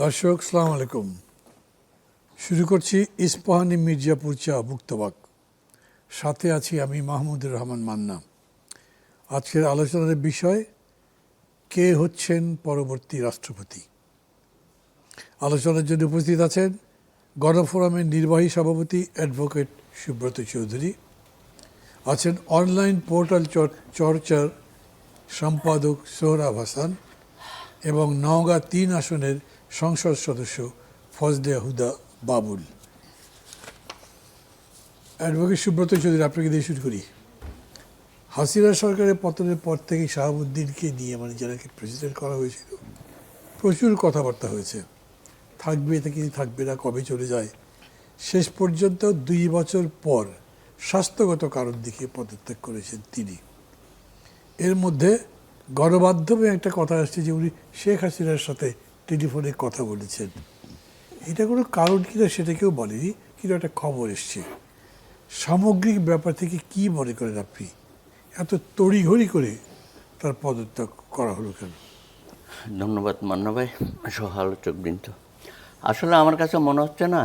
দর্শক সালাম আলাইকুম। শুরু করছি ইস্পাহানি মির্জাপুর চা মুক্তবাক। সাথে আছি আমি মাহমুদুর রহমান মান্না। আজকের আলোচনার বিষয় কে হচ্ছেন পরবর্তী রাষ্ট্রপতি। আলোচনার জন্য উপস্থিত আছেন গণফোরামের নির্বাহী সভাপতি অ্যাডভোকেট সুব্রত চৌধুরী, আছেন অনলাইন পোর্টাল চর্চার সম্পাদক সোহরাব হাসান এবং নওগাঁ ৩ আসনের সংসদ সদস্য ফজলে হুদা বাবুল। অ্যাডভোকেট সুব্রত চৌধুরী, আপনাকে দিয়ে শুরু করি। হাসিনা সরকারের পতনের পর থেকে শাহাবুদ্দিনকে নিয়ে যারাকে প্রেসিডেন্ট করা হয়েছিল প্রচুর কথাবার্তা হয়েছে, থাকবে নাকি থাকবে না, কবে চলে যায়। শেষ পর্যন্ত 2 বছর পর স্বাস্থ্যগত কারণ দেখিয়ে পদত্যাগ করেছেন তিনি। এর মধ্যে গণমাধ্যমে একটা কথা আসছে যে উনি শেখ হাসিনার সাথে টেলিফোনে কথা বলেছেন। এটা কোনো কারণ কিনা সেটা কেউ বলেনি, কিন্তু একটা খবর এসছে। সামগ্রিক ব্যাপার থেকে কি মনে করেন আপনি? এত তড়িঘড়ি করে তার পদত্যাগ করা হলো কেন? ধন্যবাদ মান্না ভাই, সহ-আলোচকবৃন্দ। আসলে আমার কাছে মনে হচ্ছে না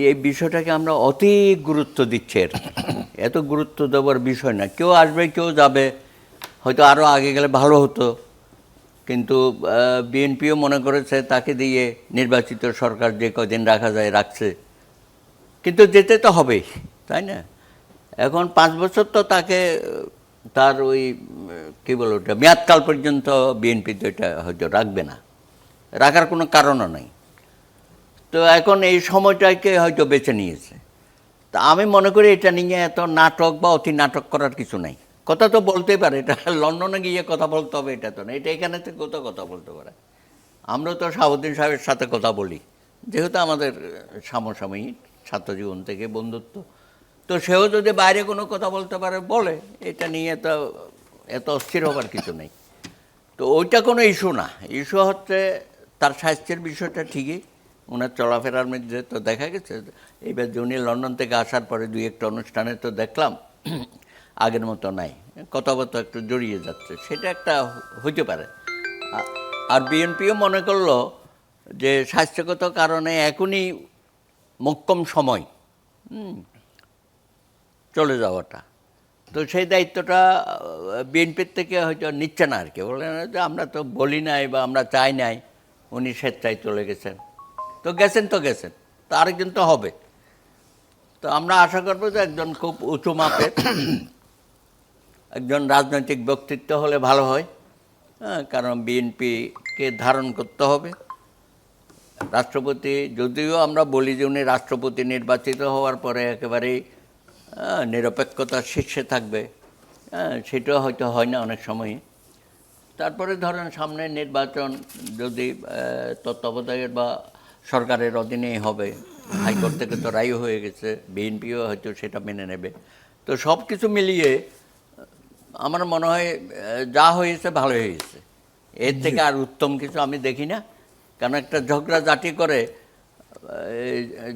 এই বিষয়টাকে আমরা অতি গুরুত্ব দিচ্ছি। এত গুরুত্ব দেওয়ার বিষয় না। কেউ আসবে, কেউ যাবে, হয়তো আরও আগে গেলে ভালো হতো। কিন্তু বিএনপিও মনে করেছে তাকে দিয়ে নির্বাচিত সরকার যে কদিন রাখা যায় রাখছে, কিন্তু যেতে তো হবেই, তাই না? এখন 5 বছর তো তাকে তার ওই কী বলো ওটা মেয়াদকাল পর্যন্ত বিএনপি তো এটা হয়তো রাখবে না, রাখার কোনো কারণও নাই। তো এখন এই সময়টাকে হয়তো বেছে নিয়েছে। তা আমি মনে করি এটা নিয়ে এত নাটক বা অতি নাটক করার কিছু নাই। কথা তো বলতেই পারে, এটা লন্ডনে গিয়ে কথা বলতে হবে এটা তো না, এটা এখানে থেকেও তো কথা বলতে পারে। আমরা তো শাহাবুদ্দিন সাহেবের সাথে কথা বলি, যেহেতু আমাদের সমসাময়িক ছাত্রজীবন থেকে বন্ধুত্ব। তো সেও যদি বাইরে কোনো কথা বলতে পারে বলে, এটা নিয়ে তো এত অস্থির হবার কিছু নেই। তো ওইটা কোনো ইস্যু না। ইস্যু হচ্ছে তার স্বাস্থ্যের বিষয়টা। ঠিকই ওনার চলাফেরার মধ্যে তো দেখা গেছে এইবার যে উনি লন্ডন থেকে আসার পরে 2-1টা অনুষ্ঠানে তো দেখলাম আগের মতো নাই, কথাবার্তা একটু জড়িয়ে যাচ্ছে, সেটা একটা হইতে পারে। আর বিএনপিও মনে করলো যে স্বাস্থ্যগত কারণে এখনই মোক্ষম সময় চলে যাওয়াটা। তো সেই দায়িত্বটা বিএনপির থেকে হয়তো নিচ্ছে না আর কি। বলে না যে আমরা তো বলি নাই বা আমরা চাই নাই, উনি স্বেচ্ছায় চলে গেছেন। তো গেছেন, তো আরেকজন তো হবে। তো আমরা আশা করবো যে একজন খুব উঁচু মাপের একজন রাজনৈতিক ব্যক্তিত্ব হলে ভালো হয়। কারণ বিএনপিকে ধারণ করতে হবে। রাষ্ট্রপতি, যদিও আমরা বলি যে উনি রাষ্ট্রপতি নির্বাচিত হওয়ার পরে একেবারেই নিরপেক্ষতার শীর্ষে থাকবে, সেটাও হয়তো হয় না অনেক সময়। তারপরে ধরেন সামনে নির্বাচন যদি তত্ত্বাবধায়ক বা সরকারের অধীনেই হবে, হাইকোর্ট থেকে তো রায় হয়ে গেছে, বিএনপিও হয়তো সেটা মেনে নেবে। তো সব কিছু মিলিয়ে আমার মনে হয় যা হয়েছে ভালো হয়েছে। এর থেকে আর উত্তম কিছু আমি দেখি না। কারণ একটা ঝগড়াঝাটি করে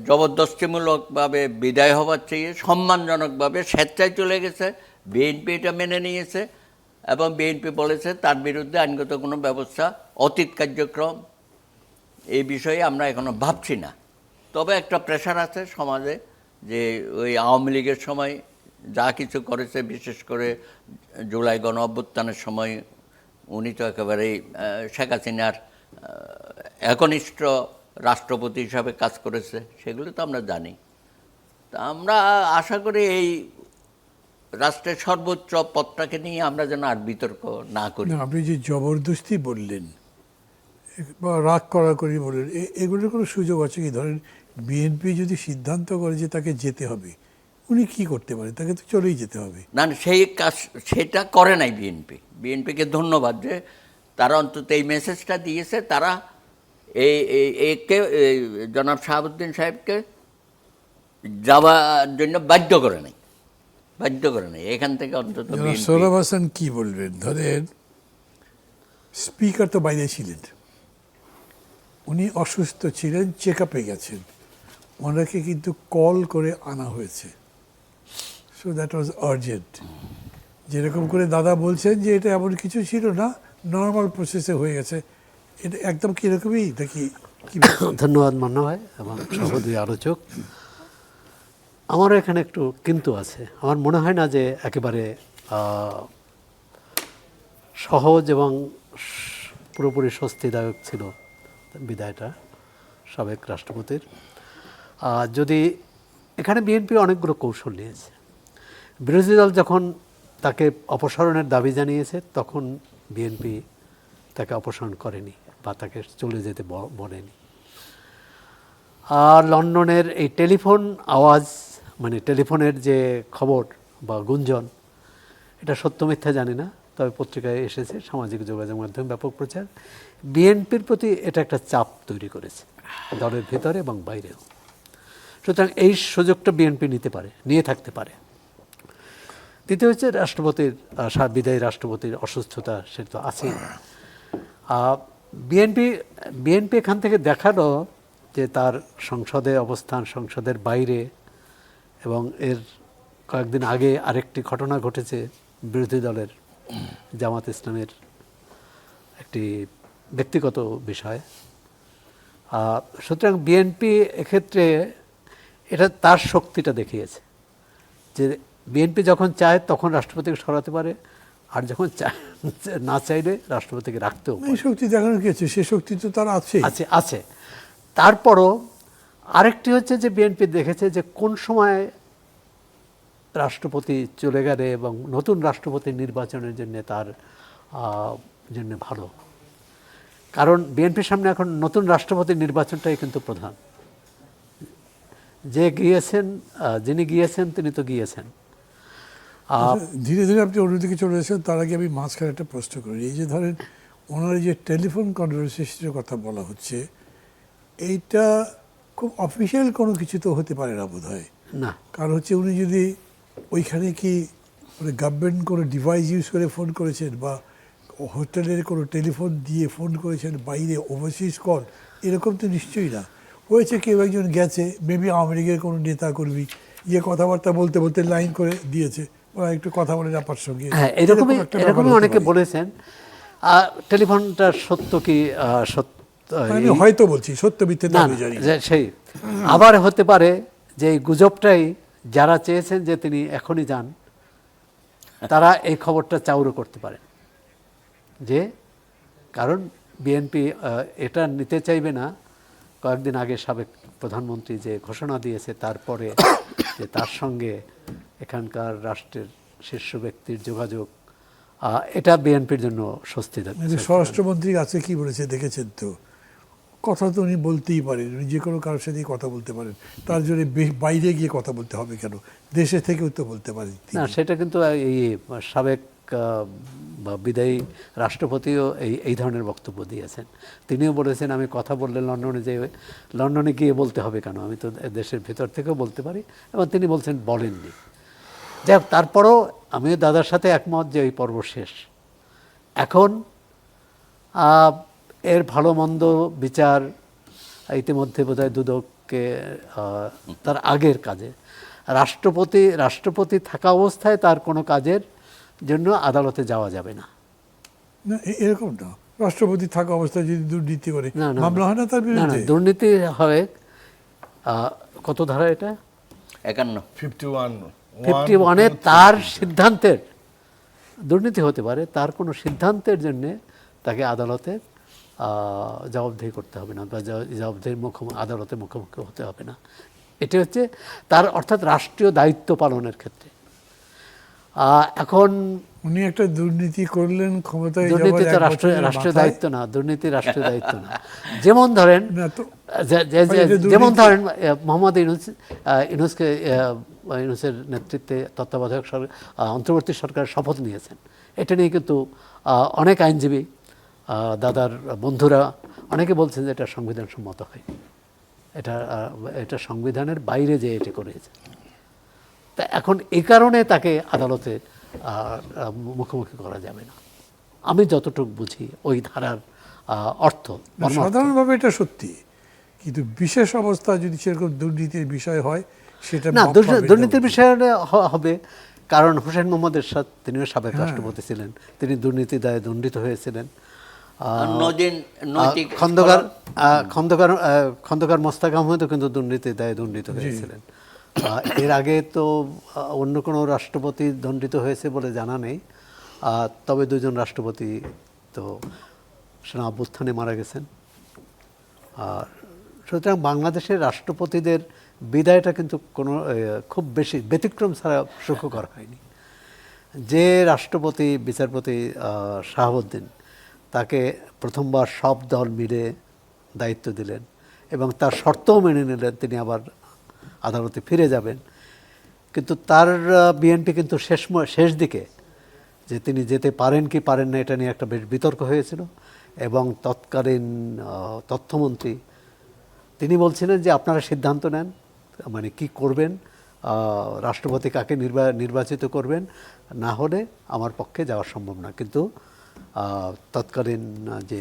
জবরদস্তিমূলকভাবে বিদায় হওয়ার চেয়ে সম্মানজনকভাবে স্বেচ্ছায় চলে গেছে। বিএনপি এটা মেনে নিয়েছে এবং বিএনপি বলেছে তার বিরুদ্ধে আইনগত কোনো ব্যবস্থা, অতীত কার্যক্রম এই বিষয়ে আমরা এখনো ভাবছি না। তবে একটা প্রেশার আছে সমাজে যে ওই আওয়ামী লীগের সময় যা কিছু করেছে, বিশেষ করে জুলাই গণ অভ্যুত্থানের সময় উনি তো একেবারেই শেখ হাসিনার একনিষ্ঠ রাষ্ট্রপতি হিসাবে কাজ করেছে, সেগুলো তো আমরা জানি। তা আমরা আশা করি এই রাষ্ট্রের সর্বোচ্চ পদটাকে নিয়ে আমরা যেন আর বিতর্ক না করি। আপনি যে জবরদস্তি বললেন বা রাগ করি বললেন, এগুলোর কোনো সুযোগ আছে কি? ধরেন বিএনপি যদি সিদ্ধান্ত করে যে তাকে যেতে হবে, উনি কি করতে পারেন? তাকে তো চলেই যেতে হবে। না, সেই কাজ সেটা করে নাই বিএনপি। বিএনপিকে ধন্যবাদ যে তারা অন্তত এই মেসেজটা দিয়েছে। তারা একে জনাব শাহাবুদ্দিন সাহেবকে যাওয়ার জন্য বাধ্য করে নাই। এখান থেকে অন্তত সোহরাব হাসান কি বলবেন? ধরেন স্পিকার তো বাইরে ছিলেন, উনি অসুস্থ ছিলেন, চেক আপে গেছেন, ওনাকে কিন্তু কল করে আনা হয়েছে। So that was urgent. যেরকম করে দাদা বলছেন যে এটা এমন কিছু ছিল না, নর্মাল প্রসেসে হয়ে গেছে, এটা একদম কীরকমই নাকি? ধন্যবাদ মান্না ভাই এবং সহোদরী আলোচক। আমারও এখানে একটু কিন্তু আছে। আমার মনে হয় না যে একেবারে সহজ এবং পুরোপুরি স্বস্তিদায়ক ছিল বিদায়টা সাবেক রাষ্ট্রপতির। যদি এখানে বিএনপি অনেকগুলো কৌশল নিয়েছে। বিরোধী দল যখন তাকে অপসারণের দাবি জানিয়েছে তখন বিএনপি তাকে অপসারণ করেনি বা তাকে চলে যেতে বলেনি। আর লন্ডনের এই টেলিফোন আওয়াজ, মানে টেলিফোনের যে খবর বা গুঞ্জন, এটা সত্য মিথ্যা জানি না, তবে পত্রিকায় এসেছে, সামাজিক যোগাযোগ মাধ্যমে ব্যাপক প্রচার। বিএনপির প্রতি এটা একটা চাপ তৈরি করেছে দলের ভিতরে এবং বাইরেও। সুতরাং এই সুযোগটা বিএনপি নিতে পারে, নিয়ে থাকতে পারে। দ্বিতীয় হচ্ছে রাষ্ট্রপতির বিদায়ী রাষ্ট্রপতির অসুস্থতা, সেটা তো আছেই। বিএনপি এখান থেকে দেখালো যে তার সংসদে অবস্থান, সংসদের বাইরে, এবং এর কয়েকদিন আগে আরেকটি ঘটনা ঘটেছে বিরোধী দলের জামাত ইসলামের একটি ব্যক্তিগত বিষয়। সুতরাং বিএনপি এক্ষেত্রে এটা তার শক্তিটা দেখিয়েছে যে বিএনপি যখন চায় তখন রাষ্ট্রপতিকে সরাতে পারে, আর যখন না চাইলে রাষ্ট্রপতিকে রাখতেও পারে। এই শক্তি দেখানো কি আছে, সে শক্তি তো তার আছে। তারপরও আরেকটি হচ্ছে যে বিএনপি দেখেছে যে কোন সময় রাষ্ট্রপতি চলে গেলে এবং নতুন রাষ্ট্রপতি নির্বাচনের জন্য তার জন্য ভালো। কারণ বিএনপির সামনে এখন নতুন রাষ্ট্রপতি নির্বাচনটাই কিন্তু প্রধান। যিনি গিয়েছেন তিনি তো গিয়েছেন। ধীরে ধীরে আপনি অন্যদিকে চলে এসেছেন, তার আগে আমি মাঝখানে একটা প্রশ্ন করি। এই যে ধরেন ওনার যে টেলিফোন কনভারসেশনের কথা বলা হচ্ছে, এইটা খুব অফিসিয়াল কোনো কিছু তো হতে পারে না বোধ হয় না। কারণ হচ্ছে উনি যদি ওইখানে কি মানে গভর্নমেন্ট কোনো ডিভাইস ইউজ করে ফোন করেছেন বা হোটেলের কোনো টেলিফোন দিয়ে ফোন করেছেন, বাইরে ওভারসিজ কল, এরকম তো নিশ্চয়ই না। হয়েছে কেউ একজন গেছে, মেবি আওয়ামী লীগের কোনো নেতা কর্মী কথাবার্তা বলতে বলতে লাইন করে দিয়েছে, ওরা একটু কথা বলেন আপনার সঙ্গে। হ্যাঁ, এরকমই অনেকে বলেছেন। টেলিফোনটা সত্য কি হয়তো বলছি, সত্য মিথ্যে আমি জানি না। সেই আবার হতে পারে যে এই গুজবটাই যারা চেয়েছেন যে তিনি এখনই যান, তারা এই খবরটা চাউরো করতে পারে যে, কারণ বিএনপি এটা নিতে চাইবে না। কয়েকদিন আগে সাবেক প্রধানমন্ত্রী যে ঘোষণা দিয়েছে, তারপরে যে তার সঙ্গে এখানকার রাষ্ট্রের শীর্ষ ব্যক্তির যোগাযোগ, এটা বিএনপির জন্য স্বস্তিদায়ক। স্বরাষ্ট্রমন্ত্রী আছে কি বলেছে দেখেছেন তো, কথা তো উনি বলতেই পারেন, উনি যে কোনো কারোর সাথেই কথা বলতে পারেন, তার জন্য বাইরে গিয়ে কথা বলতে হবে কেন? দেশে থেকেও তো বলতে পারেন। না, সেটা কিন্তু এই সাবেক বা বিদায়ী রাষ্ট্রপতিও এই ধরনের বক্তব্য দিয়েছেন। তিনিও বলেছেন আমি কথা বললে লন্ডনে গিয়ে বলতে হবে কেন, আমি তো দেশের ভেতর থেকেও বলতে পারি, এবং তিনি বলছেন বলেননি। যাই হোক, তারপরও আমিও দাদার সাথে একমত যে এই পর্ব শেষ। এখন এর ভালো মন্দ বিচার ইতিমধ্যে বোধহয় দুদককে তার আগের কাজে রাষ্ট্রপতি থাকা অবস্থায় তার কোনো কাজের জন্য আদালতে যাওয়া যাবে না। এরকম না, রাষ্ট্রপতি থাকা অবস্থায় যদি দুর্নীতি করে মামলা হয় না তার বিরুদ্ধে? না, দুর্নীতি হবে। কত ধারা এটা? 51-এ তার সিদ্ধান্তের দুর্নীতি হতে পারে, তার কোনো সিদ্ধান্তের জন্য তাকে আদালতে জবাবদিহি করতে হবে না বা জবাবদিহির আদালতের মুখোমুখি হতে হবে না। এটি হচ্ছে তার, অর্থাৎ রাষ্ট্রীয় দায়িত্ব পালনের ক্ষেত্রে। এখন উনি একটা দুর্নীতি করলেন, ক্ষমতায় দুর্নীতি তো রাষ্ট্রীয় দায়িত্ব না, দুর্নীতি রাষ্ট্রীয় দায়িত্ব না। যেমন ধরেন মোহাম্মদ ইউনূসের নেতৃত্বে তত্ত্বাবধায়ক অন্তর্বর্তী সরকার শপথ নিয়েছেন। এটা নিয়ে কিন্তু অনেক আইনজীবী, দাদার বন্ধুরা অনেকে বলছেন যে এটা সংবিধান সম্মত হয়, এটা সংবিধানের বাইরে যে এটি করেছে। তা এখন এই কারণে তাকে আদালতে মুখোমুখি করা যাবে না, আমি যতটুকু বুঝি ওই ধারার অর্থ। সাধারণভাবে এটা সত্যি, কিন্তু বিশেষ অবস্থা যদি সেরকম দুর্নীতির বিষয় হয় সেটা না, দুর্নীতির বিষয় হবে। কারণ হোসেন মোহাম্মদ এরশাদ, তিনিও সাবেক রাষ্ট্রপতি ছিলেন, তিনি দুর্নীতি দায়ে দণ্ডিত হয়েছিলেন। নৈতিক খন্দকার খন্দকার খন্দকার মোস্তাক আহমেদও কিন্তু দুর্নীতির দায়ে দণ্ডিত হয়েছিলেন। এর আগে তো অন্য কোনো রাষ্ট্রপতি দণ্ডিত হয়েছে বলে জানা নেই, তবে দুজন রাষ্ট্রপতি তো সেনা অভ্যুত্থানে মারা গেছেন। আর সুতরাং বাংলাদেশের রাষ্ট্রপতিদের বিদায়টা কিন্তু কোনো খুব বেশি ব্যতিক্রম ছাড়া সুখকর হয়নি। যে রাষ্ট্রপতি বিচারপতি শাহাবুদ্দিন, তাকে প্রথমবার সব দল মিলে দায়িত্ব দিলেন এবং তার শর্তও মেনে নিলেন তিনি আবার আদালতে ফিরে যাবেন, কিন্তু তার বিএনপি কিন্তু শেষ দিকে যে তিনি যেতে পারেন কি পারেন না এটা নিয়ে একটা বেশ বিতর্ক হয়েছিল এবং তৎকালীন তথ্যমন্ত্রী তিনি বলছিলেন যে আপনারা সিদ্ধান্ত নেন, মানে কি করবেন, রাষ্ট্রপতি কাকে নির্বাচিত করবেন, না হলে আমার পক্ষে যাওয়া সম্ভব না। কিন্তু তৎকালীন যে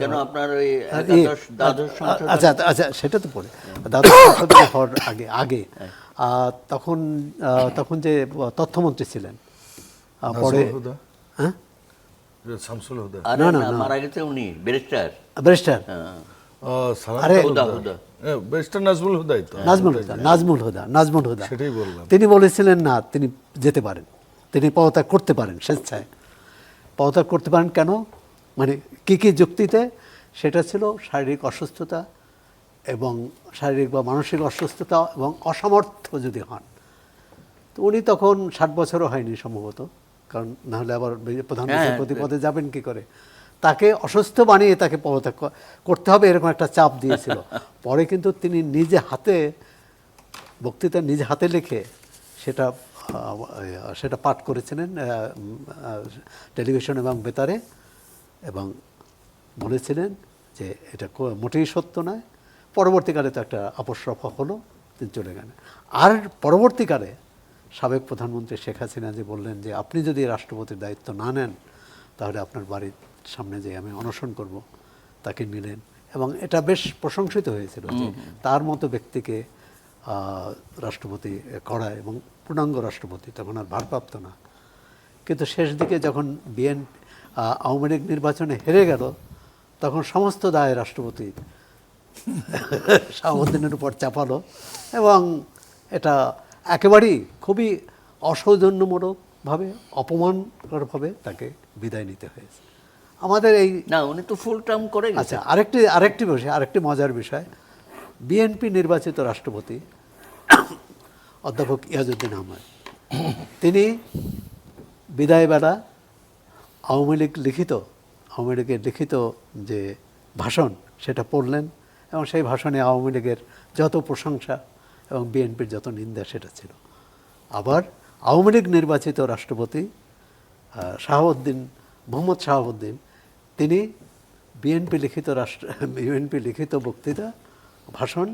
কেন আপনার ওই দ্বাদশ সংসদ, আচ্ছা আচ্ছা সেটা তো পরে দ্বাদশ সংসদ হওয়ার আগে তখন তখন যে তথ্যমন্ত্রী ছিলেন পরে, হ্যাঁ শামসুল হুদা, আরে না মারা গেছে উনি ব্যারিস্টার ব্যারিস্টার আরে ব্যারিস্টার নাজমুল হুদাই তো, নাজমুল হুদা সেটাই বললাম। তিনি বলেছিলেন না তিনি যেতে পারেন, তিনি পদত্যাগ করতে পারেন, স্বেচ্ছায় পদত্যাগ করতে পারেন। কেন, মানে কি কি যুক্তিতে? সেটা ছিল শারীরিক অসুস্থতা এবং শারীরিক বা মানসিক অসুস্থতা এবং অসামর্থ্য যদি হন। তো উনি তখন 60 বছরও হয়নি সম্ভবত, কারণ নাহলে আবার প্রধান বিচারপতি পদে যাবেন কি করে। তাকে অসুস্থ বানিয়ে তাকে পদত্যাগ করতে হবে এরকম একটা চাপ দিয়েছিল। পরে কিন্তু তিনি নিজে হাতে বক্তৃতা নিজে হাতে লিখে সেটা পাঠ করেছিলেন টেলিভিশন এবং বেতারে, এবং বলেছিলেন যে এটা মোটেই সত্য নয়। পরবর্তীকালে তো একটা আপসরফা হলো, তিনি চলে গেলেন। আর পরবর্তীকালে সাবেক প্রধানমন্ত্রী শেখ হাসিনা যে বললেন যে আপনি যদি রাষ্ট্রপতির দায়িত্ব না নেন তাহলে আপনার বাড়ির সামনে যে আমি অনশন করব, তাকে নিলেন এবং এটা বেশ প্রশংসিত হয়েছিল যে তার মতো ব্যক্তিকে রাষ্ট্রপতি করা এবং পূর্ণাঙ্গ রাষ্ট্রপতি, তখন আর ভারপ্রাপ্ত না। কিন্তু শেষ দিকে যখন আওয়ামী লীগ নির্বাচনে হেরে গেল তখন সমস্ত দায় রাষ্ট্রপতি শাহাবুদ্দিনের উপর চাপালো এবং এটা একেবারেই খুবই অসৌজন্যমূলকভাবে অপমানকরভাবে তাকে বিদায় নিতে হয়েছে। আমাদের এই না উনি তো ফুল টার্ম করে গেছেন। আচ্ছা আরেকটি মজার বিষয়, বিএনপি নির্বাচিত রাষ্ট্রপতি অধ্যাপক ইয়াজউদ্দিন আহমদ, তিনি বিদায়বেলা আওয়ামী লীগের লিখিত যে ভাষণ সেটা পড়লেন এবং সেই ভাষণে আওয়ামী লীগের যত প্রশংসা এবং বিএনপির যত নিন্দা সেটা ছিল। আবার আওয়ামী লীগ নির্বাচিত রাষ্ট্রপতি মোহাম্মদ শাহাবুদ্দিন, তিনি বিএনপি লিখিত বক্তৃতা ভাষণ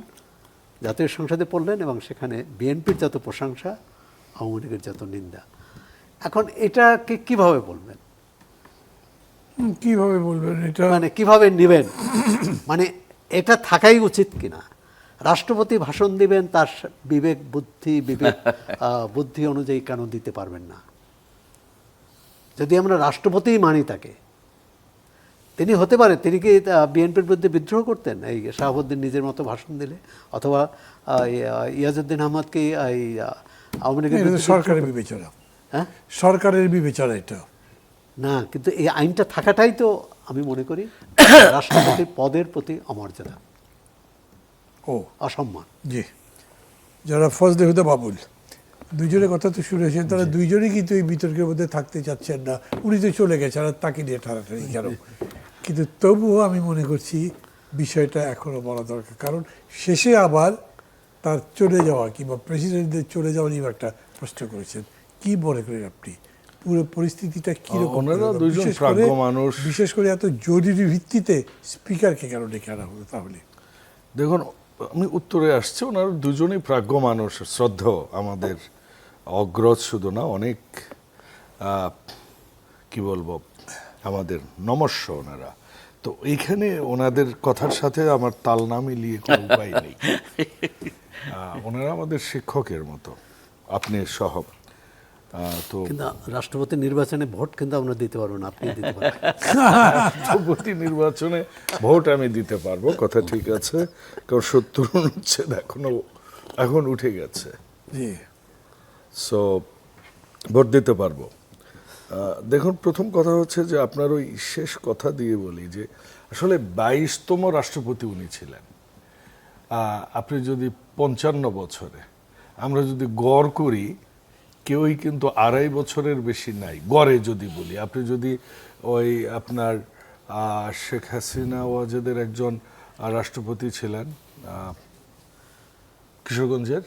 জাতীয় সংসদে পড়লেন এবং সেখানে বিএনপির যত প্রশংসা, আওয়ামী লীগের যত নিন্দা। এখন এটাকে কিভাবে বলবেন? কিভাবে বলবেন এটা, মানে কিভাবে নেবেন? মানে এটা থাকাই উচিত কিনা? রাষ্ট্রপতি ভাষণ দিবেন, তার বিবেক বুদ্ধি অনুযায়ী কেন দিতে পারবেন না? যদি আমরা রাষ্ট্রপতিই মানি তাকে, তিনি হতে পারে তিনি কি বিএনপির বিরুদ্ধে বিদ্রোহ করতেন এই শাহাবুদ্দিন নিজের মতো ভাষণ দিলে, অথবা ইয়াজউদ্দিন আহমদকে আওয়ামী লীগের সরকারের বিবেচনা, হ্যাঁ সরকারের বিবেচনা এটা না, কিন্তু এই আইনটা থাকাটাই তো আমি মনে করি রাষ্ট্রপতির পদের প্রতি অমর্যাদা, অসম্মান। জি, যারা ফজলে হুদা বাবুল দুইজনের কথা তো শুনেছেন, তারা দুইজনই কিন্তু এই বিতর্কের মধ্যে থাকতে চাচ্ছেন না। উনি তো চলে গেছেন, আর তাকে নিয়ে ঠাড়াঠাড়ি কেন? কিন্তু তবুও আমি মনে করছি বিষয়টা এখনও বলা দরকার, কারণ শেষে আবার তার চলে যাওয়া কিংবা প্রেসিডেন্টদের চলে যাওয়া নিয়ে একটা প্রশ্ন করেছেন। কি মনে করেন আপনি পুরো পরিস্থিতিটা কিরকম? বিশেষ করে এত জরুরি ভিত্তিতে স্পিকারকে কেন ডেকে আনা হলো তাহলে? দেখুন, আমি উত্তরে আসছি, ওনারা দুজনেই প্রাজ্ঞ মানুষ, শ্রদ্ধেয়, আমাদের অগ্রজ শুধু না, অনেক কি বলবো, আমাদের নমস্য ওনারা। তো এইখানে ওনাদের কথার সাথে আমার তাল না মিলিয়ে কোনো উপায় নেই। ওনারা আমাদের শিক্ষকের মতো, আপনি সহ। তো কিন্তু রাষ্ট্রপতি নির্বাচনে ভোট কিন্তু আমরা দিতে পারবো না, আপনি দিতে পারবেন। রাষ্ট্রপতি নির্বাচনে ভোট আমি দিতে পারবো, কথা ঠিক আছে, কারণ 70 অনুচ্ছেদ এখন উঠে গেছে, জি সো ভোট দিতে পারবো। দেখুন, প্রথম কথা হচ্ছে যে আপনার ওই শেষ কথা দিয়ে বলি যে আসলে 22তম রাষ্ট্রপতি উনি ছিলেন। আপনি যদি 55 বছরে আমরা যদি গড় করি, কেউই কিন্তু 2.5 বছরের বেশি নাই গড়ে যদি বলি। আপনি যদি ওই আপনার শেখ হাসিনা ওয়াজেদের একজন রাষ্ট্রপতি ছিলেন কিশোরগঞ্জের,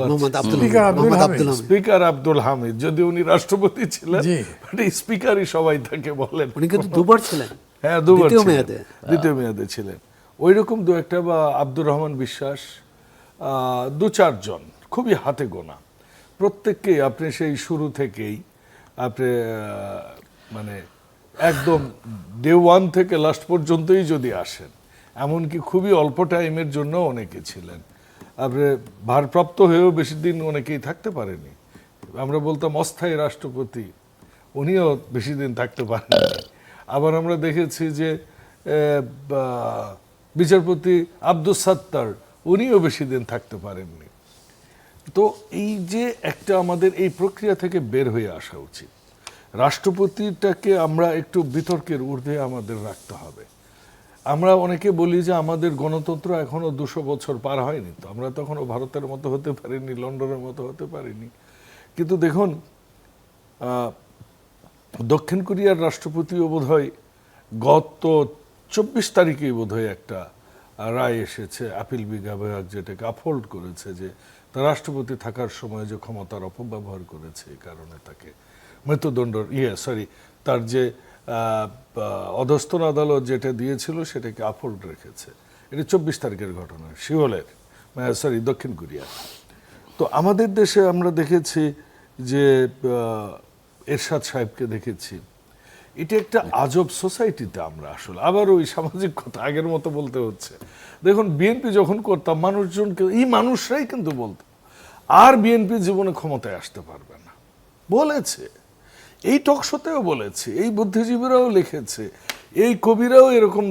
মোহাম্মদ স্পিকার আব্দুল মোহাম্মদ হামিদ। আব্দুল হামিদ। স্পিকার আব্দুল হামিদ, যদি উনি রাষ্ট্রপতি ছিলেন, জি। বাট স্পিকারই সবাই তাকে বলেন। উনি কিন্তু দুবার ছিলেন, হ্যাঁ, দুবার দ্বিতীয় ছিলেন। মেয়াদে। দ্বিতীয় মেয়াদে ছিলেন। ওই রকম দু একটা, বা আব্দুর রহমান বিশ্বাস, 2-4 জন খুবই হাতে গোনা। প্রত্যেককেই আপনি সেই শুরু থেকেই আপনি মানে একদম ডে 1 থেকে লাস্ট পর্যন্তই যদি আসেন, এমনকি খুবই অল্প টাইমের জন্য অনেকে ছিলেন। আপনি ভারপ্রাপ্ত হয়েও বেশি দিন অনেকেই থাকতে পারেনি। আমরা বলতাম অস্থায়ী রাষ্ট্রপতি, উনিও বেশি দিন থাকতে পারেননি। আবার আমরা দেখেছি যে বিচারপতি আব্দুস সাত্তার, উনিও বেশি দিন থাকতে পারেননি। তো এই যে একটা আমাদের এই প্রক্রিয়া থেকে বের হয়ে আসা উচিত। রাষ্ট্রপতিটাকে আমরা একটু বিতর্কের ঊর্ধ্বে আমাদের রাখতে হবে। আমরা অনেকে বলি যে আমাদের গণতন্ত্র এখনো 200 বছর পার হয়নি, তো আমরা তখনও ভারতের মতো হতে পারিনি, লন্ডনের মতো হতে পারিনি। কিন্তু দেখুন, দক্ষিণ কোরিয়ার রাষ্ট্রপতিও বোধহয় গত 24 তারিখেই বোধহয় একটা রায় এসেছে, আপিল বিভাগ যেটাকে আপহোল্ড করেছে, যে তার রাষ্ট্রপতি থাকার সময় যে ক্ষমতার অপব্যবহার করেছে, এই কারণে তাকে মৃত্যুদণ্ড, তার যে অধস্তন আদালত যেটা দিয়েছিল সেটাকে আপহোল্ড রেখেছে। এটা 24 তারিখের ঘটনা, সিওলের, দক্ষিণ কোরিয়া। তো আমাদের দেশে আমরা দেখেছি যে এরশাদ সাহেবকে দেখেছি। এটা একটা আজব সোসাইটিতে আমরা আসলে আবার ওই সামাজিক কথা আগের মতো বলতে হচ্ছে। দেখুন, বিএনপি যখন করতাম, মানুষজনকে, এই মানুষরাই কিন্তু বলতো আর বিএনপি জীবনে ক্ষমতায় আসতে পারবে না, বলেছে। এই টকশোতেও বলেছে, এই বুদ্ধিজীবীরাও লিখেছে, এই কবিরাও এরকম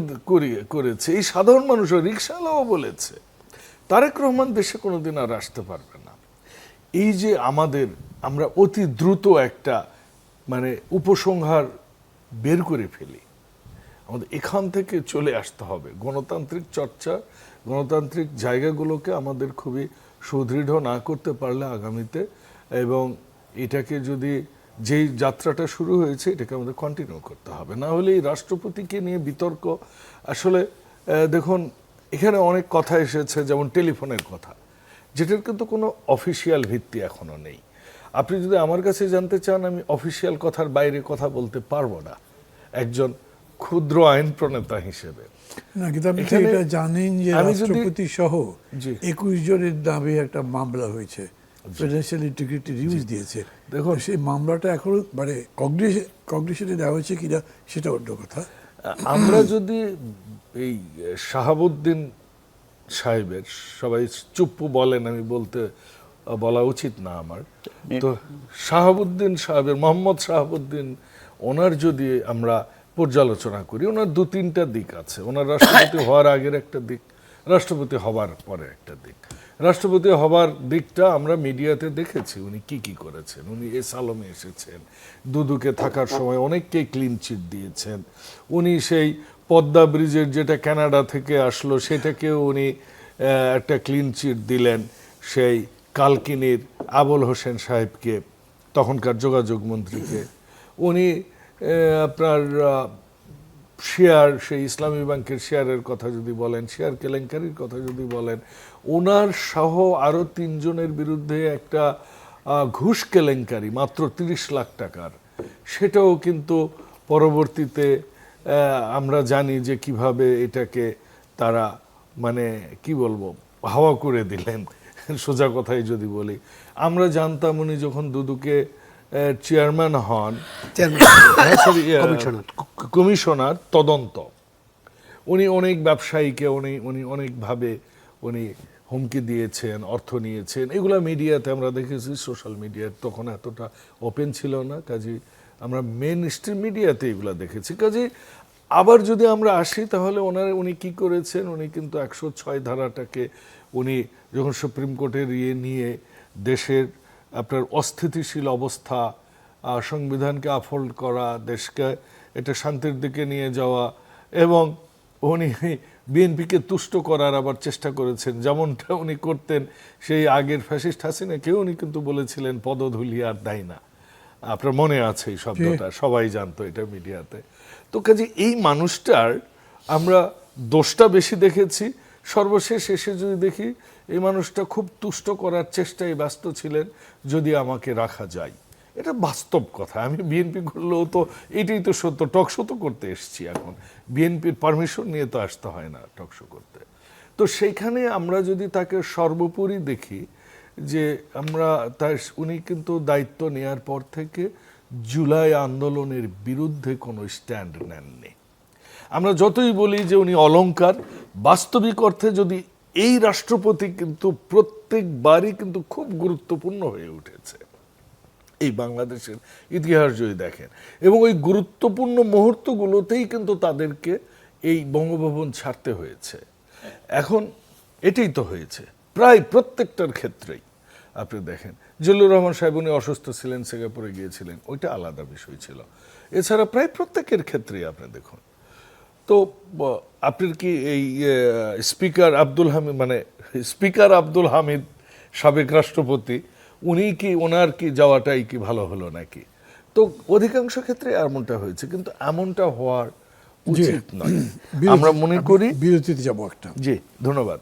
করেছে, এই সাধারণ মানুষও, রিকশাওয়ালাও বলেছে তারেক রহমান দেশে কোনোদিন আর আসতে পারবে না। এই যে আমরা অতি দ্রুত একটা মানে উপসংহার বের করে ফেলি, আমাদের এখান থেকে চলে আসতে হবে। গণতান্ত্রিক চর্চা, গণতান্ত্রিক জায়গাগুলোকে আমাদের খুবই সুদৃঢ় না করতে পারলে আগামীতে, এবং এটাকে যদি যেই যাত্রাটা শুরু হয়েছে এটাকে আমাদের কন্টিনিউ করতে হবে। না হলে এই রাষ্ট্রপতিকে নিয়ে বিতর্ক, আসলে দেখুন এখানে অনেক কথা এসেছে, যেমন টেলিফোনের কথা, যেটার কিন্তু কোনো অফিসিয়াল ভিত্তি এখনো নেই। আপনি যদি আমার কাছে জানতে চান, আমি অফিসিয়াল কথার বাইরে কথা বলতে পারবো না একজন ক্ষুদ্র আইন প্রণেতা হিসেবে। না, কিন্তু আপনি এখানে এটা জানেন যে আমি যদি- রাষ্ট্রপতি সহ জি। 21 জনের নামে একটা মামলা হয়েছে, প্রেসিডেন্সিয়াল ইন্টিগ্রিটি রিউজ দিয়েছে। দেখুন, সেই মামলাটা এখনো মানে কগনিশনে নেওয়া হয়েছে কিনা সেটা অন্য কথা। আমরা যদি এই শাহাবুদ্দিন সাহেবের, সবাই চুপ্পু বলেন, আমি বলা উচিত না আমার, তো শাহাবুদ্দিন সাহেবের, মোহাম্মদ শাহাবুদ্দিন, ওনার যদি আমরা পর্যালোচনা করি, ওনার 2-3টা দিক আছে। ওনার রাষ্ট্রপতি হওয়ার আগের একটা দিক, রাষ্ট্রপতি হবার পরে একটা দিক। রাষ্ট্রপতি হবার দিকটা আমরা মিডিয়াতে দেখেছি, উনি কি করেছেন। উনি সালমে এসেছেন, দুদুকে থাকার সময় অনেককেই ক্লিন চিট দিয়েছেন। উনি সেই পদ্মা ব্রিজের যেটা কানাডা থেকে আসলো, সেটাকেও উনি একটা ক্লিন চিট দিলেন সেই কালকিনির আবুল হোসেন সাহেবকে, তখনকার যোগাযোগ মন্ত্রীকে। উনি আপনার শেয়ার, সেই ইসলামী ব্যাংকের শেয়ারের কথা যদি বলেন, শেয়ার কেলেঙ্কারির কথা যদি বলেন, ওনার সহ আরও 3 জনের বিরুদ্ধে একটা ঘুষ কেলেঙ্কারি মাত্র 30 লাখ টাকার, সেটাও কিন্তু পরবর্তীতে আমরা জানি যে কিভাবে এটাকে তারা মানে কি বলবো হাওয়া করে দিলেন। সোজা কথাই যদি বলি, আমরা জানতাম উনি যখন দুদুকে চেয়ারম্যান হন, কমিশনার তদন্ত, উনি অনেক ব্যবসায়ীকে উনি অনেকভাবে উনি হুমকি দিয়েছেন, অর্থ নিয়েছেন, এগুলো মিডিয়াতে আমরা দেখেছি। সোশ্যাল মিডিয়ায় তখন এতটা ওপেন ছিল না, কাজে আমরা মেন স্ট্রিম মিডিয়াতে এগুলো দেখেছি। কাজে আবার যদি আমরা আসি তাহলে উনি কি করেছেন, উনি কিন্তু 106 ধারাটাকে উনি যখন সুপ্রিম কোর্টের নিয়ে দেশের আপনার অস্থিতিশীল অবস্থা, সংবিধানকে আপহোল্ড করা, দেশকে এটা শান্তির দিকে নিয়ে যাওয়া, এবং উনি বিএনপিকে তুষ্ট করার আবার চেষ্টা করেছেন, যেমনটা উনি করতেন সেই আগের ফ্যাসিস্ট হাসিনাকেও উনি কিন্তু বলেছিলেন পদধূলি আর দেয় না। আপনার মনে আছে এই শব্দটা, সবাই জানতো এটা মিডিয়াতে। তো কাজে এই মানুষটার আমরা দোষটা বেশি দেখেছি। সর্বশেষ এসে যদি দেখি এই মানুষটা খুব তুষ্ট করার চেষ্টায় ব্যস্ত ছিলেন, যদি আমাকে রাখা যায়। এটা বাস্তব কথা। আমি বিএনপি করলেও তো এটাই তো সত্য। টকশো তো করতে এসেছি, এখন বিএনপির পারমিশন নিয়ে তো আসতে হয় না টকশো করতে। তো সেইখানে আমরা যদি তাকে সর্বোপরি দেখি যে উনি কিন্তু দায়িত্ব নেয়ার পর থেকে জুলাই আন্দোলনের বিরুদ্ধে কোনো স্ট্যান্ড নেননি। আমরা যতই বলি যে উনি অলংকার, বাস্তবিক অর্থে যদি এই রাষ্ট্রপতি কিন্তু প্রত্যেকবারই কিন্তু খুব গুরুত্বপূর্ণ হয়ে উঠেছে এই বাংলাদেশের ইতিহাস যদি দেখেন, এবং ওই গুরুত্বপূর্ণ মুহূর্তগুলোতেই কিন্তু তাদেরকে এই বঙ্গভবন ছাড়তে হয়েছে। এখন এটাই তো হয়েছে প্রায় প্রত্যেকটার ক্ষেত্রেই। আপনি দেখেন জিল্লুর রহমান সাহেব উনি অসুস্থ ছিলেন, সিঙ্গাপুরে গিয়েছিলেন, ওইটা আলাদা বিষয় ছিল। এছাড়া প্রায় প্রত্যেকের ক্ষেত্রেই আপনি দেখুন। তো আপনার কি এই স্পিকার আব্দুল হামিদ সাবেক রাষ্ট্রপতি, ওনার কি যাওয়াটাই কি ভালো হলো নাকি? তো অধিকাংশ ক্ষেত্রে এমনটা হয়েছে, কিন্তু এমনটা হওয়ার উচিত নয়। আমরা মনে করি বিরতিতে যাব একটা। জি, ধন্যবাদ।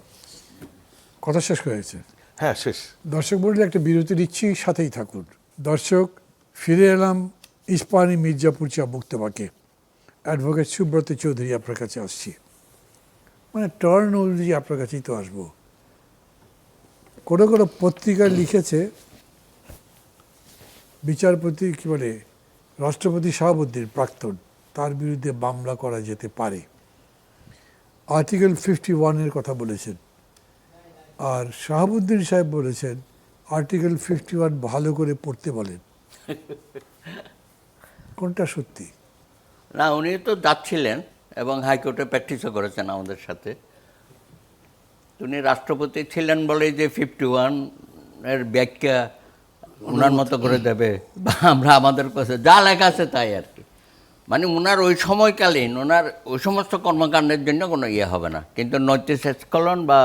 কথা শেষ হয়েছে? হ্যাঁ, শেষ। দর্শক মণ্ডলী, একটা বিরতি নিচ্ছি, সাথেই থাকুন। দর্শক, ফিরে এলাম ইস্পাহানি মির্জাপুর চা মুক্তবাকে। অ্যাডভোকেট সুব্রত চৌধুরী আপনার কাছে আসছি, মানে টার্ন অনুযায়ী আপনার কাছেই তো আসবো। কোনো কোনো পত্রিকায় লিখেছে বিচারপতি কি বলে রাষ্ট্রপতি শাহাবুদ্দিন প্রাক্তন, তার বিরুদ্ধে মামলা করা যেতে পারে। আর্টিকেল 51-এর কথা বলেছেন, আর শাহাবুদ্দিন সাহেব বলেছেন আর্টিকেল 51 ভালো করে পড়তে বলেন। কোনটা সত্যি? না, উনি তো যাচ্ছিলেন এবং হাইকোর্টে প্র্যাকটিসও করেছেন আমাদের সাথে। উনি রাষ্ট্রপতি ছিলেন বলে যে 51-এর ব্যাখ্যা ওনার মতো করে দেবে বা আমরা আমাদের কাছে যা লেখা আছে তাই আর কি। মানে ওনার ওই সময়কালীন ওনার ওই সমস্ত কর্মকাণ্ডের জন্য কোনো ইয়ে হবে না, কিন্তু নৈতিক স্খলন বা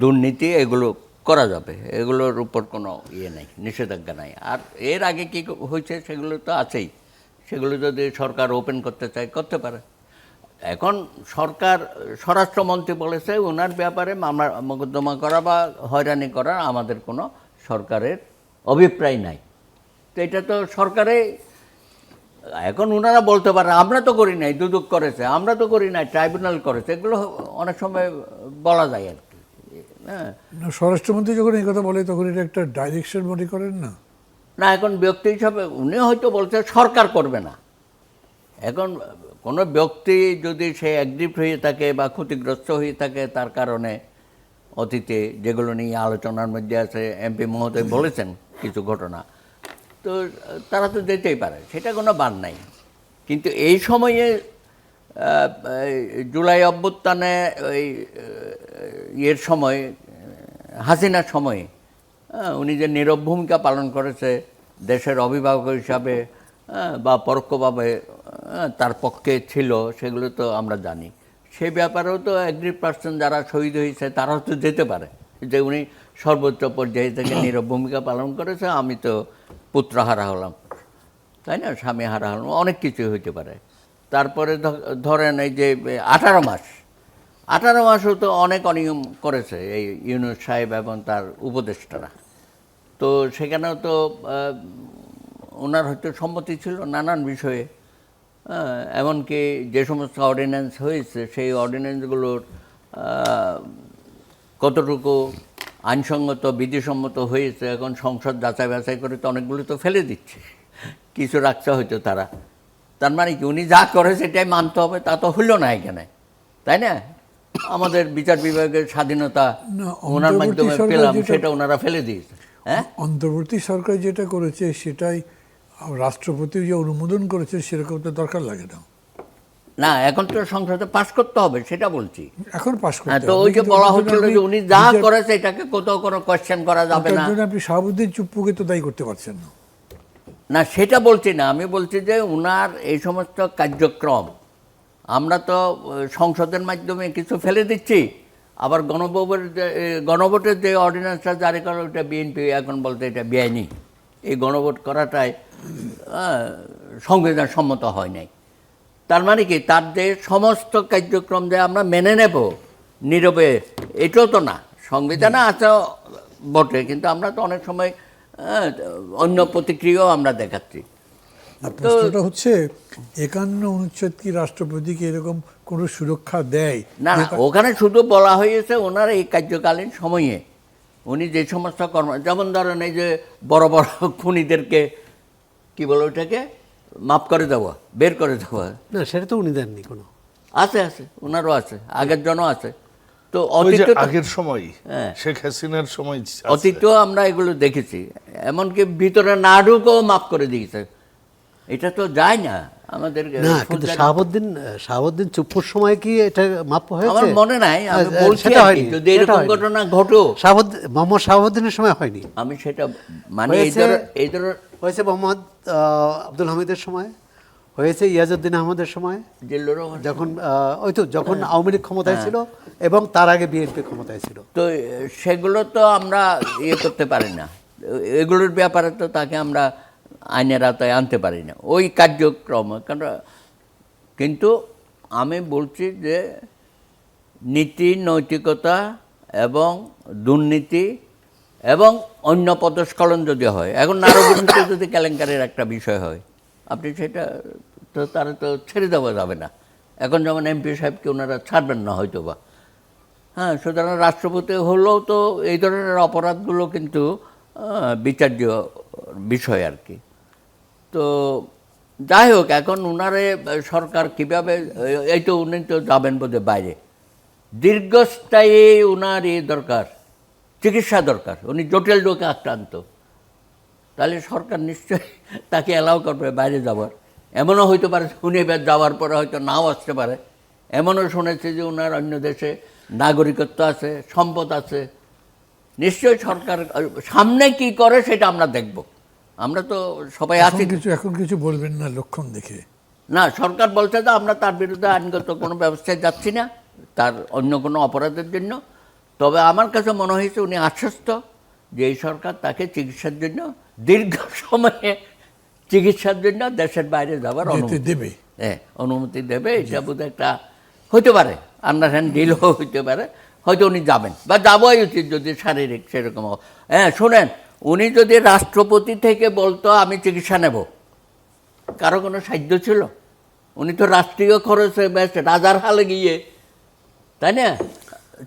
দুর্নীতি এগুলো করা যাবে, এগুলোর উপর কোনো ইয়ে নেই, নিষেধাজ্ঞা নাই। আর এর আগে কী হয়েছে সেগুলো তো আছেই, সেগুলো যদি সরকার ওপেন করতে চায় করতে পারে। এখন সরকার স্বরাষ্ট্রমন্ত্রী বলেছে ওনার ব্যাপারে মামলা মোকদ্দমা করা বা হয়রানি করা আমাদের কোনো সরকারের অভিপ্রায় নাই। তো এটা তো সরকারে, এখন ওনারা বলতে পারে আমরা তো করি নাই, দুদক করেছে, আমরা তো করি নাই, ট্রাইব্যুনাল করেছে, এগুলো অনেক সময় বলা যায় আর কি। হ্যাঁ, স্বরাষ্ট্রমন্ত্রী যখন এই কথা বলে তখন এটা একটা ডাইরেকশন মনে করেন না? না, এখন ব্যক্তি হিসাবে উনি হয়তো বলছে সরকার করবে না। এখন কোনো ব্যক্তি যদি সে অ্যাগ্রিভ হয়ে থাকে বা ক্ষতিগ্রস্ত হয়ে থাকে তার কারণে, অতীতে যেগুলো নিয়ে আলোচনার মধ্যে আছে, এমপি মহোদয় বলেছেন কিছু ঘটনা, তো তারা তো যেতেই পারে, সেটা কোনো বাদ নাই। কিন্তু এই সময়ে জুলাই অভ্যুত্থানে ওই ইয়ের সময়, হাসিনার সময়ে উনি যে নীরব ভূমিকা পালন করেছে দেশের অভিভাবক হিসাবে বা পরোক্ষভাবে তার পক্ষে ছিল, সেগুলো তো আমরা জানি। সে ব্যাপারেও তো এগ্রি পার্সন যারা শহীদ হয়েছে তারাও তো যেতে পারে, যে উনি সর্বোচ্চ পর্যায়ে থেকে নীরব ভূমিকা পালন করেছে, আমি তো পুত্র হারা হলাম, তাই না, স্বামী হারা হলাম, অনেক কিছু হইতে পারে। তারপরে ধরেন এই যে 18 মাসও তো অনেক অনিয়ম করেছে এই ইউনূস সাহেব এবং তার উপদেষ্টারা। তো সেখানেও তো ওনার হয়তো সম্মতি ছিল নানান বিষয়ে, এমনকি যে সমস্ত অর্ডিন্যান্স হয়েছে সেই অর্ডিন্যান্সগুলোর কতটুকু আইনসঙ্গত বিধিসম্মত হয়েছে এখন সংসদ যাচাই বাছাই করে তো অনেকগুলো তো ফেলে দিচ্ছে, কিছু রাখছে হয়তো তারা। তার মানে কি উনি যা করে সেটাই মানতে হবে, তা তো হইল না এখানে, তাই না? আমাদের বিচার বিভাগের স্বাধীনতা না, ওনার অন্তর্বর্তী মাধ্যমে সরকার পেলাম, যেটা- সেটা ওনারা ফেলে দিয়েছে। হ্যাঁ, অন্তর্বর্তী সরকার যেটা করেছে সেটাই রাষ্ট্রপতি যে অনুমোদন করেছে সেরকম তো দরকার লাগে না। না, এখন তো সংসদে পাশ করতে হবে, সেটা বলছি। এখন পাশ হ্যাঁ, করতে তো হবে, ওই যে কিন্তু বলা ওটার হচ্ছিল জন্য যে আপনি উনি যা বিচার- করেছে এটাকে কোথাও কোনো কোয়েশ্চেন করা যাবে ওটার না। জন্য আপনি শাহাবুদ্দিন চুপ্পুকে তো দায়ী করতে পারছেন না। না, সেটা বলছি না, আমি বলছি যে উনার এই সমস্ত কার্যক্রম আমরা তো সংসদের মাধ্যমে কিছু ফেলে দিচ্ছি, আবার গণভোটের যে অর্ডিন্যান্সটা জারি করা ওইটা বিএনপি এখন বলতে এটা বেআইনি। এই গণভোট করাটাই সংবিধান সম্মত হয় নাই। তার মানে কি, তার যে সমস্ত কার্যক্রম যে আমরা মেনে নেব নীরবে, এটাও তো না। সংবিধানে আছে বটে, কিন্তু আমরা তো অনেক সময় অন্য প্রতিক্রিয়াও আমরা দেখাচ্ছি। আর প্রশ্নটা হচ্ছে 51 অনুচ্ছেদ কি রাষ্ট্রপতিকে এরকম কোনো সুরক্ষা দেয়? না না, ওখানে শুধু বলা হয়েছে ওনার এই কার্যকালীন সময়ে উনি যে সমস্ত কর্ম, যেমন ধরেন এই যে বড় বড় খুনিদেরকে কি বলে ওটাকে মাফ করে দেওয়া, বের করে দেওয়া, না, সেটা তো উনি দেননি কোনো। আছে আছে, ওনারও আছে, আগের জনও আছে। তো ওই যে অতীতে তো- আগের সময় হ্যাঁ। শেখ হাসিনার সময় আছে। অতীতেও আমরা এগুলো দেখেছি, এমনকি ভিতরে না ঢুকেও মাফ করে দিয়েছে। এটা তো যায় না আমাদের। না, কিন্তু শাহাবুদ্দিন চুপ্পুর সময় কি এটা মাপ হয়েছে? আমার মনে নাই, আমি বলছি সেটা আর কি, হয়নি, যদি সেটা এরকম হয়নি। ঘটনা ঘটো। মোহাম্মদ শাহাবুদ্দিনের সময় হয়নি। আমি সেটা মানে হয়েছে- এই ধরনের হয়েছে মোহাম্মদ আব্দুল হামিদের সময়, হয়েছে ইয়াজউদ্দিন আহমদের সময়, জেলেরও যখন ওই তো যখন আওয়ামী লীগ ক্ষমতায় ছিল এবং তার আগে বিএনপি ক্ষমতায় ছিল। তো সেগুলো তো আমরা করতে পারি না, এগুলোর ব্যাপারে তো তাকে আমরা আইনের আওতায় আনতে পারি না, ওই কার্যক্রম। কারণ কিন্তু আমি বলছি যে নীতি, নৈতিকতা এবং দুর্নীতি এবং অন্য পদস্খলন যদি হয়, এখন নারকীয়তা যদি কেলেঙ্কারির একটা বিষয় হয়, আপনি সেটা তো তারা তো ছেড়ে দেওয়া যাবে না। এখন যেমন এমপি সাহেবকে ওনারা ছাড়বেন না হয়তো বা। হ্যাঁ, সুতরাং রাষ্ট্রপতি হলেও তো এই ধরনের অপরাধগুলো কিন্তু বিচার্য বিষয় আর কি। তো যাই হোক, এখন উনারে সরকার কিভাবে, এই তো উনি তো যাবেন বোধহয় বাইরে, দীর্ঘস্থায়ী উনার দরকার, চিকিৎসা দরকার, উনি জটিল রোগে আক্রান্ত, তাহলে সরকার নিশ্চয়ই তাকে অ্যালাউ করবে বাইরে যাওয়ার। এমনও হইতে পারে উনি এবার যাওয়ার পরে হয়তো নাও আসতে পারে। এমনও শুনেছি যে ওনার অন্য দেশে নাগরিকত্ব আছে, সম্পদ আছে। নিশ্চয়ই সরকার সামনে কি করে সেটা আমরা দেখব, আমরা তো সবাই আছি। এখন কিছু বলবেন না লক্ষণ দেখে? না, সরকার বলছে যে আমরা তার বিরুদ্ধে আইনগত কোনো ব্যবস্থায় যাচ্ছি না তার অন্য কোনো অপরাধের জন্য। তবে আমার কাছে মনে হয়েছে উনি আশ্বস্ত যে এই সরকার তাকে চিকিৎসার জন্য, দীর্ঘ সময়ে চিকিৎসার জন্য দেশের বাইরে যাওয়ার অনুমতি দেবে। হ্যাঁ, অনুমতি দেবে। এটা বোধ একটা হতে পারে, আন্ডারহ্যান্ড ডিলও হইতে পারে, হয়তো উনি যাবেন বা যাওয়াই উচিত যদি শারীরিক সেরকম। হ্যাঁ, শোনেন, উনি যদি রাষ্ট্রপতি থেকে বলতো আমি চিকিৎসা নেব, কারো কোনো সাধ্য ছিল? উনি তো রাষ্ট্রীয় খরচে বেশ রাজার হালে গিয়ে, তাই না,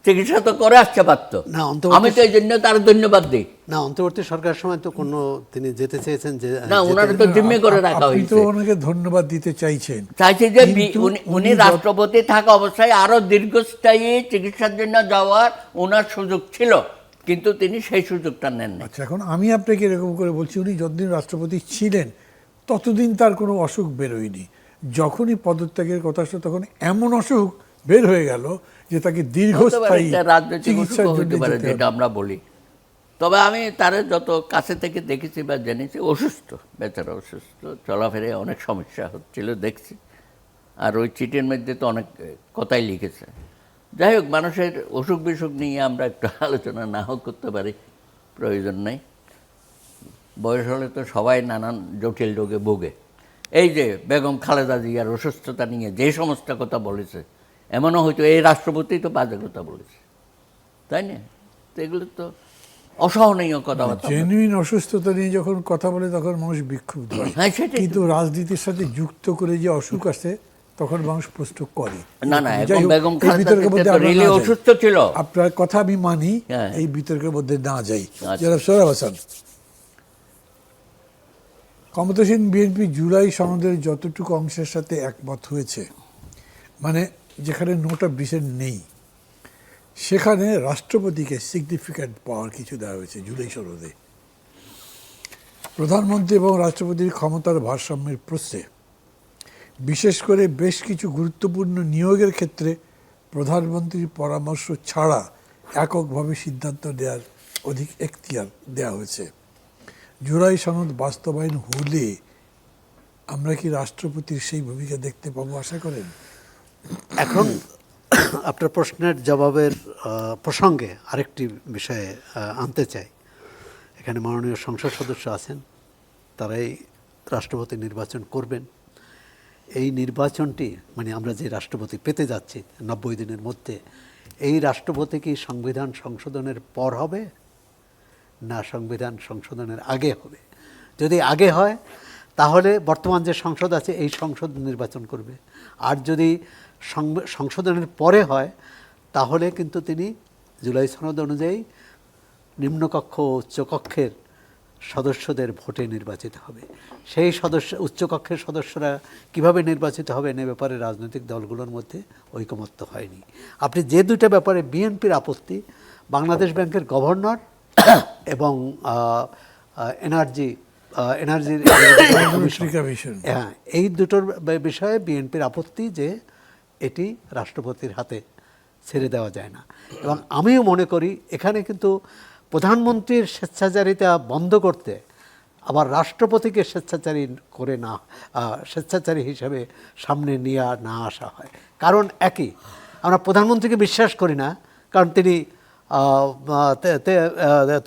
চিকিৎসা তো করে আসতে পারতো। না, অন্তর্বর্তী- আমি তো এই জন্য তার ধন্যবাদ দিই। না, অন্তর্বর্তী সরকারের সময় তো কোনো তিনি যেতে চেয়েছেন যে না, ওনার তো জিম্মে করে রাখা আপনি তো হয়েছে। ওনাকে ধন্যবাদ দিতে চাইছেন। চাইছে যে কিন্তু উনি রাষ্ট্রপতি থাকা অবস্থায় আরো দীর্ঘস্থায়ী চিকিৎসার জন্য যাওয়ার ওনার সুযোগ ছিল, কিন্তু তিনি সেই সুযোগটা নেন না। আচ্ছা, এখন আমি আপনাকে এরকম করে বলছি, উনি যতদিন রাষ্ট্রপতি ছিলেন ততদিন তার কোনো অসুখ বেরোয়নি। যখনই পদত্যাগের কথা আসলো তখন এমন অসুখ বের হয়ে গেল যে তাকে দীর্ঘস্থায়ী হতে পারে, এটা রাজনৈতিক চিকিৎসার অসুখও জন্য হতে পারে, যেতে যেটা হবে। আমরা বলি। তবে আমি তার যত কাছে থেকে দেখেছি বা জেনেছি, অসুস্থ, বেচারা অসুস্থ, চলাফেরে অনেক সমস্যা হচ্ছিল দেখছি। আর ওই চিঠির মধ্যে তো অনেক কথাই লিখেছে। যাই হোক, মানুষের অসুখ বিসুখ নিয়ে আমরা একটু আলোচনা নাও করতে পারি, প্রয়োজন নেই। বয়স হলে তো সবাই নানান জটিল রোগে ভোগে। এই যে বেগম খালেদা জিয়ার অসুস্থতা নিয়ে যে সমস্ত কথা বলেছে, এমনও হয়তো এই রাষ্ট্রপতি তো বাজে কথা বলেছে, তাই না? তো এগুলো তো অসহনীয় কথাবার্তা। জেনুইন অসুস্থতা নিয়ে যখন কথা বলে তখন মানুষ বিক্ষুব্ধ হয়, হ্যাঁ, সেটাই। কিন্তু রাজনীতির সাথে যুক্ত করে যে অসুখ আসে তখন মানুষ প্রশ্ন করে। না না, যাই এখন হোক, বেগম এই খালেদা বিতর্কের জিয়া মধ্যে তো আমরা রিলি না যাই। অসুস্থ ছিল। আপনার কথা আমি মানি, হ্যাঁ। এই বিতর্কের মধ্যে না যাই। আচ্ছা। যারা সোহরাব হাসান, ক্ষমতাসীন বিএনপি জুলাই সনদের যতটুকু অংশের সাথে একমত হয়েছে, মানে যেখানে নোটা 20 নেই, সেখানে রাষ্ট্রপতিকে সিগনিফিক্যান্ট পাওয়ার কিছু দেওয়া হয়েছে জুলাই সনদে। প্রধানমন্ত্রী এবং রাষ্ট্রপতির ক্ষমতার ভারসাম্যের প্রশ্নে বিশেষ করে বেশ কিছু গুরুত্বপূর্ণ নিয়োগের ক্ষেত্রে প্রধানমন্ত্রীর পরামর্শ ছাড়া এককভাবে সিদ্ধান্ত নেওয়ার অধিক এখতিয়ার দেওয়া হয়েছে। জুলাই সনদ বাস্তবায়ন হলে আমরা কি রাষ্ট্রপতির সেই ভূমিকা দেখতে পাবো আশা করেন? এখন আপনার প্রশ্নের জবাবের প্রসঙ্গে আরেকটি বিষয়ে আনতে চাই। এখানে মাননীয় সংসদ সদস্য আছেন, তারাই রাষ্ট্রপতি নির্বাচন করবেন। এই নির্বাচনটি মানে আমরা যে রাষ্ট্রপতি পেতে যাচ্ছি 90 দিনের মধ্যে, এই রাষ্ট্রপতি কি সংবিধান সংশোধনের পর হবে না সংবিধান সংশোধনের আগে হবে? যদি আগে হয় তাহলে বর্তমান যে সংসদ আছে এই সংসদ নির্বাচন করবে, আর যদি সংশোধনের পরে হয় তাহলে কিন্তু তিনি জুলাই সনদ অনুযায়ী নিম্নকক্ষ ও উচ্চকক্ষের সদস্যদের ভোটে নির্বাচিত হবে। সেই উচ্চকক্ষের সদস্যরা কিভাবে নির্বাচিত হবেন এ ব্যাপারে রাজনৈতিক দলগুলোর মধ্যে ঐকমত্য হয়নি। আপনি যে দুইটা ব্যাপারে বিএনপির আপত্তি, বাংলাদেশ ব্যাংকের গভর্নর এবং এনার্জির কমিশন, হ্যাঁ, এই দুটোর বিষয়ে বিএনপির আপত্তি যে এটি রাষ্ট্রপতির হাতে ছেড়ে দেওয়া যায় না। এবং আমিও মনে করি এখানে কিন্তু প্রধানমন্ত্রীর স্বেচ্ছাচারিতা বন্ধ করতে আবার রাষ্ট্রপতিকে স্বেচ্ছাচারী হিসেবে সামনে নিয়ে না আসা হয়। কারণ একই, আমরা প্রধানমন্ত্রীকে বিশ্বাস করি না, কারণ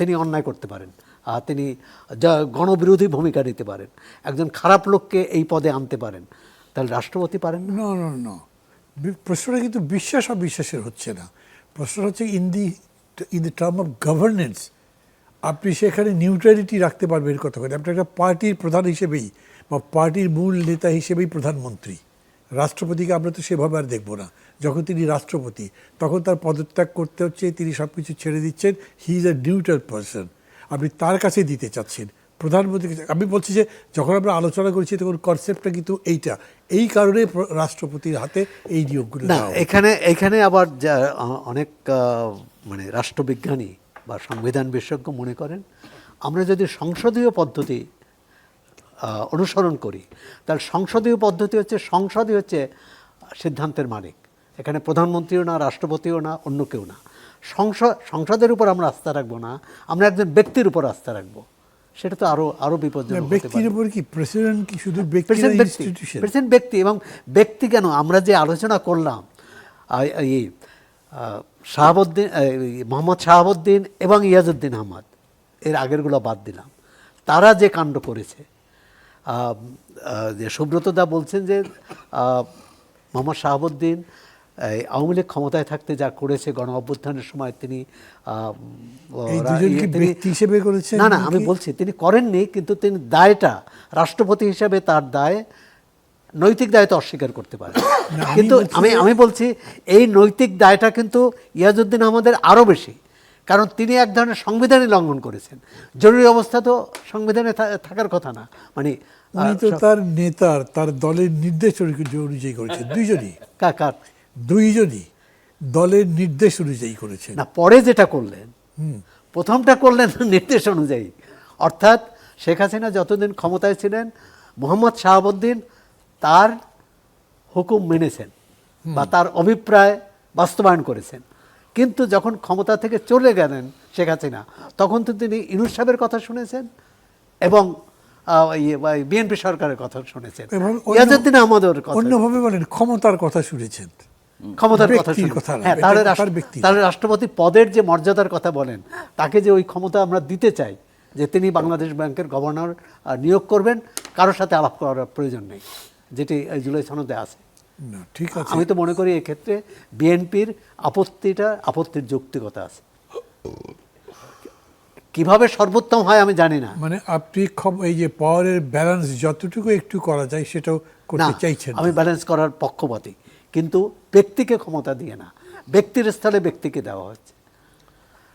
তিনি অন্যায় করতে পারেন, তিনি গণবিরোধী ভূমিকা নিতে পারেন, একজন খারাপ লোককে এই পদে আনতে পারেন, তাহলে রাষ্ট্রপতি পারেন না। না, প্রশ্নটা কিন্তু বিশ্বাস অবিশ্বাসের হচ্ছে না, প্রশ্নটা হচ্ছে in the term of governance আপনি সেখানে নিউট্রালিটি রাখতে পারবেন এর কথা বলে। আপনি একটা পার্টির প্রধান হিসেবেই বা পার্টির মূল নেতা হিসেবেই প্রধানমন্ত্রী, রাষ্ট্রপতিকে আমরা তো সেভাবে আর দেখবো না। যখন তিনি রাষ্ট্রপতি তখন তার পদত্যাগ করতে হচ্ছে, তিনি সব কিছু ছেড়ে দিচ্ছেন, he is a neutral person, আপনি তার কাছে দিতে চাচ্ছেন প্রধানমন্ত্রীকে। আমি বলছি যে যখন আমরা আলোচনা করছি তখন কনসেপ্টটা কিন্তু এইটা, এই কারণে রাষ্ট্রপতির হাতে এই নিয়োগগুলো না। এখানে আবার অনেক মানে রাষ্ট্রবিজ্ঞানী বা সংবিধান বিশেষজ্ঞ মনে করেন আমরা যদি সংসদীয় পদ্ধতি অনুসরণ করি তাহলে সংসদীয় পদ্ধতি হচ্ছে সংসদই হচ্ছে সিদ্ধান্তের মালিক, এখানে প্রধানমন্ত্রীও না, রাষ্ট্রপতিও না, অন্য কেউ না। সংসদের উপর আমরা আস্থা রাখবো না, আমরা একজন ব্যক্তির উপর আস্থা রাখবো, সেটা তো আরো বিপজ্জনক। ব্যক্তির উপর কি প্রেসিডেন্ট কি শুধু প্রেসিডেন্ট ব্যক্তি, এবং ব্যক্তি কেন, আমরা যে আলোচনা করলাম মোহাম্মদ শাহাবুদ্দিন এবং ইয়াজউদ্দিন আহমদ, এর আগেরগুলো বাদ দিলাম, তারা যে কাণ্ড করেছে, যে সুব্রত দা বলছেন যে মোহাম্মদ শাহাবুদ্দিন আওয়ামী লীগ ক্ষমতায় থাকতে যা করেছে গণ অভ্যুত্থানের সময়, তিনি হিসেবে করেছেন না, আমি বলছি তিনি করেননি, কিন্তু তিনি দায়টা রাষ্ট্রপতি হিসাবে তার দায়, নৈতিক দায়িত্ব অস্বীকার করতে পারে। কিন্তু আমি বলছি এই নৈতিক দায়টা কিন্তু ইয়াজউদ্দিন আহমদের আরও বেশি, কারণ তিনি এক ধরনের সংবিধানই লঙ্ঘন করেছেন। জরুরি অবস্থা তো সংবিধানে থাকার কথা না, মানে তার নেতার তার দলের নির্দেশ অনুযায়ী করেছেন দুইজনই দলের নির্দেশ অনুযায়ী করেছেন না। পরে যেটা করলেন, প্রথমটা করলেন নির্দেশ অনুযায়ী, অর্থাৎ শেখ হাসিনা যতদিন ক্ষমতায় ছিলেন মোহাম্মদ শাহাবুদ্দিন তার হুকুম মেনেছেন বা তার অভিপ্রায় বাস্তবায়ন করেছেন, কিন্তু যখন ক্ষমতা থেকে চলে গেলেন শেখ হাসিনা তখন তো তিনি ইউনূস সাহেবের কথা শুনেছেন এবং বিএনপি সরকারের কথা শুনেছেন, ইয়াজউদ্দিন আহমদের কথা, অন্যভাবে বলেন ক্ষমতার কথা শুনেছেন, ক্ষমতার কথা শুনেছেন। হ্যাঁ, তাহলে রাষ্ট্রপতি পদের যে মর্যাদার কথা বলেন, তাকে যে ওই ক্ষমতা আমরা দিতে চাই যে তিনি বাংলাদেশ ব্যাংকের গভর্নর নিয়োগ করবেন, কারোর সাথে আলাপ করার প্রয়োজন নেই, যেটি এই জুলাই সনদে আছে। ঠিক আছে, আমি তো মনে করি এক্ষেত্রে বিএনপির আপত্তির যৌক্তিকতা আছে। কিভাবে সর্বোত্তম হয় আমি জানি না, মানে আপনি এই যে পাওয়ারের ব্যালেন্স যতটুকু একটু করা যায় সেটাও করতে চাইছেন। আমি ব্যালেন্স করার পক্ষপাতী, কিন্তু ব্যক্তিকে ক্ষমতা দিয়ে না, ব্যক্তির স্থলে ব্যক্তিকে দেওয়া হচ্ছে।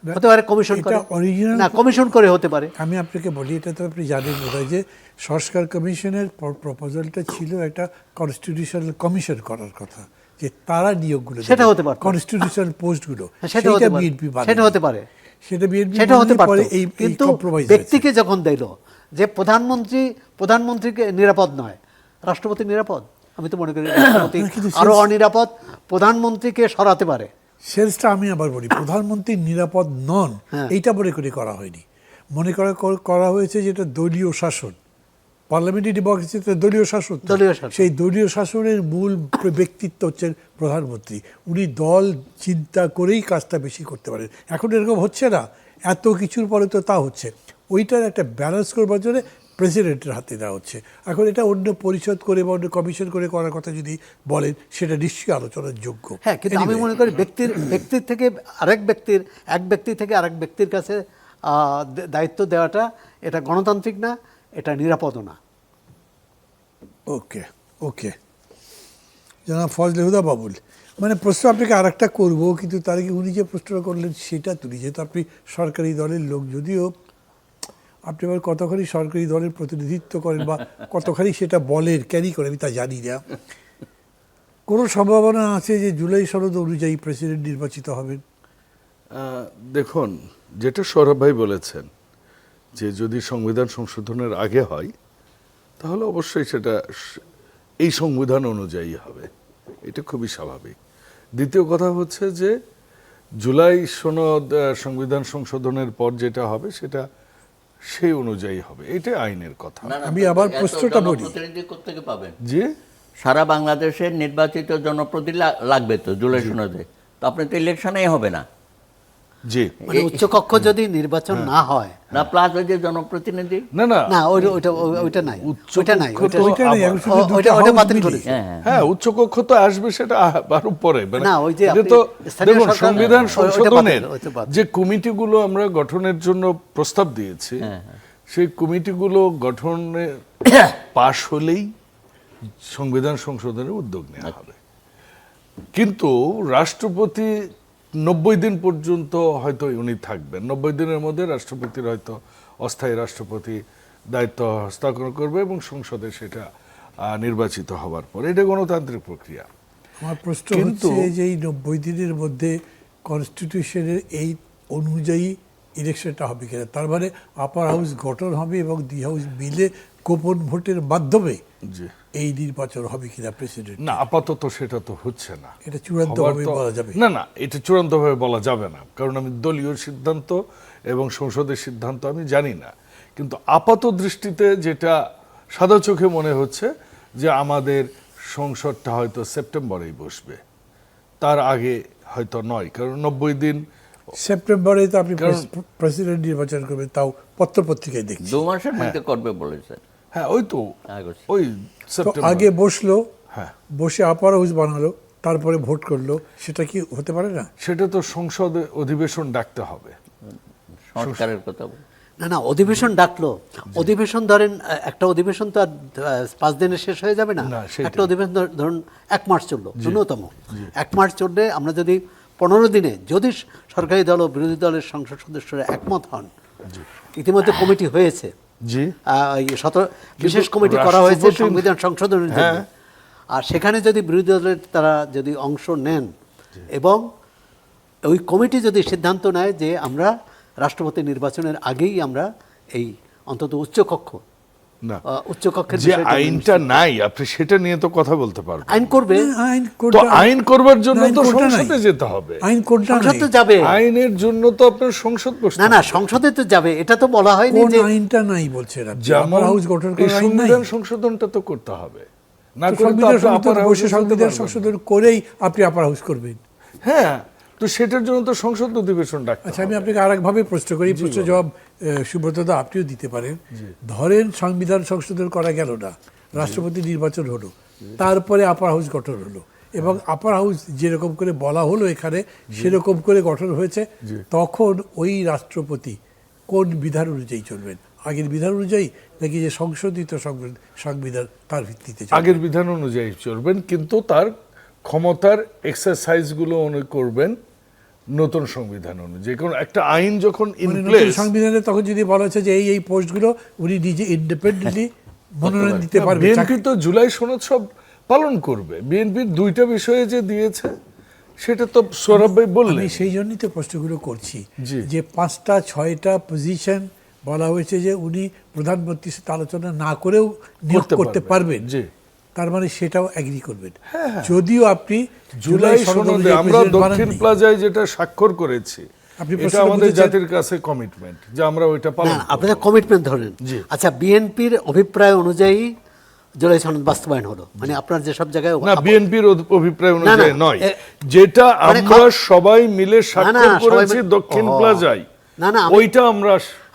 হতে পারে কমিশন করে হতে পারে। আমি আপনাকে বলি, এটা তো আপনি জানেন বোধহয় যে সংস্কার কমিশনের প্রপোজালটা ছিল একটা কনস্টিটিউশনাল কমিশন করার কথা, যে তারা নিয়োগগুলো সেটা হতে পারত। কনস্টিটিউশনাল পোস্টগুলো হ্যাঁ, সেটা হতে পারে। বিএনপি সেটা হতে পারে। সেটা বিএনপি সেটা হতে পারত, এই কিন্তু কম্প্রোমাইজ ব্যক্তিকে যখন দিল যে প্রধানমন্ত্রীকে নিরাপদ নয়, রাষ্ট্রপতি নিরাপদ, আমি তো মনে করি রাষ্ট্রপতি কিন্তু আরো অনিরাপদ, প্রধানমন্ত্রীকে সরাতে পারে। সেন্সটা আমি আবার বলি, প্রধানমন্ত্রী নিরাপদ নন হ্যাঁ। এইটা মনে করে করা হয়নি, মনে করা হয়েছে যেটা দলীয় শাসন, পার্লামেন্টারি ডেমোক্রেসিতে দলীয় শাসন তো। দলীয় শাসন। সেই দলীয় শাসনের মূল ব্যক্তিত্ব হচ্ছেন প্রধানমন্ত্রী, উনি দল চিন্তা করেই কাজটা বেশি করতে পারেন। এখন এরকম হচ্ছে না, এত কিছুর পরে তো তা হচ্ছে, ওইটার একটা ব্যালেন্স করবার জন্য প্রেসিডেন্টের হাতে দেওয়া হচ্ছে। এখন এটা অন্য পরিষদ করে বা অন্য কমিশন করে করার কথা যদি বলেন, সেটা নিশ্চয়ই আলোচনার যোগ্য। হ্যাঁ, কিন্তু আমি মনে করি ব্যক্তির থেকে এক ব্যক্তি থেকে আরেক ব্যক্তির কাছে দায়িত্ব দেওয়াটা এটা গণতান্ত্রিক না, এটা নিরাপদও না। ওকে ওকে, জনাব ফজলে হুদা বাবুল, মানে প্রশ্ন আপনাকে আর একটা করবো, কিন্তু তার আগে উনি যে প্রশ্নটা করলেন সেটা তুলি, যেহেতু আপনি সরকারি দলের লোক, যদিও আপনি আবার কতখানি সরকারি দলের প্রতিনিধিত্ব করেন বা কতখানি সেটা বলেন ক্যারি করেন আমি তা জানি না, কোনো সম্ভাবনা আছে যে জুলাই সনদ অনুযায়ী প্রেসিডেন্ট নির্বাচিত হবেন? দেখুন, যেটা সৌরভ ভাই বলেছেন যে যদি সংবিধান সংশোধনের আগে হয় তাহলে অবশ্যই সেটা এই সংবিধান অনুযায়ী হবে, এটা খুবই স্বাভাবিক। দ্বিতীয় কথা হচ্ছে যে জুলাই সনদ সংবিধান সংশোধনের পর যেটা হবে সেটা সেই অনুযায়ী হবে, এটা আইনের কথা। আমি আবার প্রশ্নটা বলি, জনপ্রতিনিধি কোত্থেকে পাবেন? যে সারা বাংলাদেশের নির্বাচিত জনপ্রতিনিধি লাগবে তো জুলাই সনদে, তো আপনি তো ইলেকশনেই হবে না। যে মানে উচ্চকক্ষ যদি নির্বাচন না হয়, না প্লাস ওই যে জনপ্রতিনিধি, না না না ওইটা নাই, ওইটা নাই, ওইটা নেই, এখন শুধু দুটো ওইটা house বাতিল মিলিয়ে। করেছে। হ্যাঁ, উচ্চকক্ষ তো আসবে, সেটা আরো পরে। না, ওই যে এটা আপনি তো স্থানীয় দেখুন, সরকার- সংবিধান ওইটা সংশোধনের ওইটা বাতিল। যে কমিটিগুলো আমরা গঠনের জন্য প্রস্তাব দিয়েছি, সেই কমিটিগুলো গঠনে পাশ হলেই সংবিধান সংশোধনের উদ্যোগ নেওয়া হবে। কিন্তু রাষ্ট্রপতি 90 দিন পর্যন্ত হয়তো উনি থাকবেন, 90 দিনের মধ্যে রাষ্ট্রপতির হয়তো অস্থায়ী রাষ্ট্রপতি দায়িত্ব হস্তান্তর করবে এবং সংসদে সেটা নির্বাচিত হবার পর, এটা গণতান্ত্রিক প্রক্রিয়া। আমার প্রশ্ন কিন্তু- হচ্ছে যে এই 90 দিনের মধ্যে কনস্টিটিউশনের এই অনুযায়ী ইলেকশনটা হবে কিনা, তার মানে আপার হাউস গঠন হবে এবং দুই হাউস মিলে গোপন ভোটের মাধ্যমে জি এই নির্বাচন হবে কিনা প্রেসিডেন্ট? না, আপাতত সেটা তো হচ্ছে না। এটা চূড়ান্তভাবে হবার তো- বলা যাবে? না না, এটা চূড়ান্তভাবে বলা যাবে না, কারণ আমি দলীয় সিদ্ধান্ত এবং সংসদের সিদ্ধান্ত আমি জানি না। কিন্তু আপাত দৃষ্টিতে যেটা সাদা চোখে মনে হচ্ছে যে আমাদের সংসদটা হয়তো সেপ্টেম্বরেই বসবে, তার আগে হয়তো নয়, কারণ 90 দিন সেপ্টেম্বরে তো আপনি কারণ- প্রেসিডেন্ট নির্বাচন করবেন, তাও পত্রপত্রিকায় দেখছি। 2 মাসের মধ্যে করবে বলেছে হ্যাঁ, ওই তো আগস্ট। ওই তো সেপ্টেম্বর। আগে বসলো, হ্যাঁ, বসে আপার হাউস বানালো, তারপরে ভোট করলো, সেটা কি হতে পারে না? সেটা তো সংসদে অধিবেশন ডাকতে হবে। সংস্কারের কথা বলে। না, অধিবেশন ডাকলো, অধিবেশন ধরেন একটা অধিবেশন তো আর 5 দিনে শেষ হয়ে যাবে না। না, সেটাই। একটা অধিবেশন ধরুন 1 মাস চললো, ন্যূনতম 1 মাস চললে আমরা যদি 15 দিনে যদি সরকারি দল ও বিরোধী দলের সংসদ সদস্যরা একমত হন, ইতিমধ্যে কমিটি হয়েছে, জি, বিশেষ কমিটি করা হয়েছে রাষ্ট্রপতি- সংবিধান সংশোধনের জন্য, হ্যাঁ। আর সেখানে যদি বিরোধী দলের তারা যদি অংশ নেন এবং ওই কমিটি যদি সিদ্ধান্ত নেয় যে আমরা রাষ্ট্রপতি নির্বাচনের আগেই আমরা এই অন্তত না, উচ্চকক্ষের যে বিষয়টা আইনটা নাই, আপনি সেটা নিয়ে তো কথা বলতে পারবেন। আইন করবে, আইন তো কোনটা- আইন করবার জন্য আইন তো কোনটা নাই? সংসদে যেতে হবে। আইন কোনটা সংসদ নাই? তো যাবে, আইনের জন্য তো আপনার সংসদ বসতে না না হবে। সংসদে তো যাবে, এটা তো বলা হয়নি কোন যে আইনটা নাই বলছেন আপনি? যেমন আপার হাউস গঠন এই করার আইন নাই? সংবিধান সংশোধনটা তো করতে হবে, না তো করে তো সংবিধান আপনি সংশোধন upper house বসে এ যেতে সংবিধান পারবেন না। সংশোধন করেই আপনি আপার হাউস করবেন। হ্যাঁ, তো সেটার জন্য তো সংসদ অধিবেশন ডাকতে আচ্ছা, আমি হবে। আপনাকে আরেকভাবে প্রশ্ন করি, প্রশ্ন জবাব সুব্রতদা আপনিও দিতে পারেন। ধরেন সংবিধান সংশোধন করা গেল না, রাষ্ট্রপতি নির্বাচন হলো, তারপরে আপার হাউস গঠন হলো এবং আপার হাউস যেরকম করে বলা হলো এখানে সেরকম করে গঠন হয়েছে, তখন ওই রাষ্ট্রপতি কোন বিধান অনুযায়ী চলবেন? আগের বিধান অনুযায়ী নাকি যে সংশোধিত সংবিধান তার ভিত্তিতে চলবেন? আগের বিধান অনুযায়ী চলবেন, কিন্তু তার ক্ষমতার এক্সারসাইজগুলো উনি করবেন নতুন সংবিধান অনুযায়ী। কারণ একটা আইন যখন ইন মানে নতুন প্লেস, সংবিধানে তখন যদি বলা হচ্ছে যে এই পোস্টগুলো উনি নিজে ইন্ডিপেন্ডেন্টলি মনোনয়ন দিতে পারবেন, বিএনপি তো জুলাই সনদ সব পালন করবে। বিএনপির দুইটা বিষয়ে যে দিয়েছে সেটা তো সৌরভ ভাই বললেন। আমি সেই জন্যই তো প্রশ্নগুলো করছি জি। যে 5টা 6টা পজিশন বলা হয়েছে যে উনি প্রধানমন্ত্রীর সাথে আলোচনা না করেও নিয়োগ করতে পারবেন। জি, তার মানে সেটাও এগ্রি করবেন। যদিও আপনি জুলাই সনদে অনুযায়ী আমরা president দক্ষিণ বানাননি। প্লাজায় যেটা স্বাক্ষর করেছি আপনি এটা প্রশ্নটা আমাদের বুঝেছেন? জাতির কাছে কমিটমেন্ট যে আমরা ওইটা না পালন না, করব। আপনাদের কমিটমেন্ট ধরেন। জি। আচ্ছা, বিএনপির অভিপ্রায় অনুযায়ী জুলাই সনদ বাস্তবায়ন হলো, মানে আপনার যেসব জায়গায় না, বিএনপির অভিপ্রায় অনুযায়ী না, নয়, যেটা মানে আমরা সবাই মিলে স্বাক্ষর সবাই করেছি মিলে- দক্ষিণ ও। প্লাজায়, না, না, ওইটা আমরা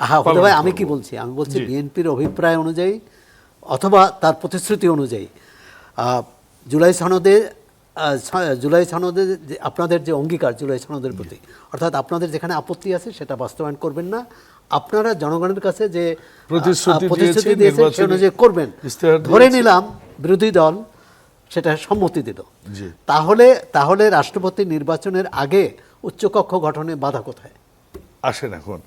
হ্যাঁ পালন ভাই, আমি করব। কি বলছি, আমি বলছি জি। বিএনপির অভিপ্রায় অনুযায়ী অথবা তার প্রতিশ্রুতি অনুযায়ী জুলাই সনদে যে আপনাদের যে অঙ্গীকার জুলাই সনদের প্রতি, অর্থাৎ আপনাদের যেখানে আপত্তি আছে সেটা বাস্তবায়ন করবেন না, আপনারা জনগণের কাছে যে প্রতিশ্রুতি প্রতিশ্রুতি দিয়েছি, দিয়েছেন সে নির্বাচনী অনুযায়ী করবেন, ইশতেহার ধরে দিয়েছি। নিলাম বিরোধী দল সেটা সম্মতি দিল, জি। তাহলে রাষ্ট্রপতি নির্বাচনের আগে উচ্চকক্ষ গঠনে বাধা কোথায়? আসেন এখন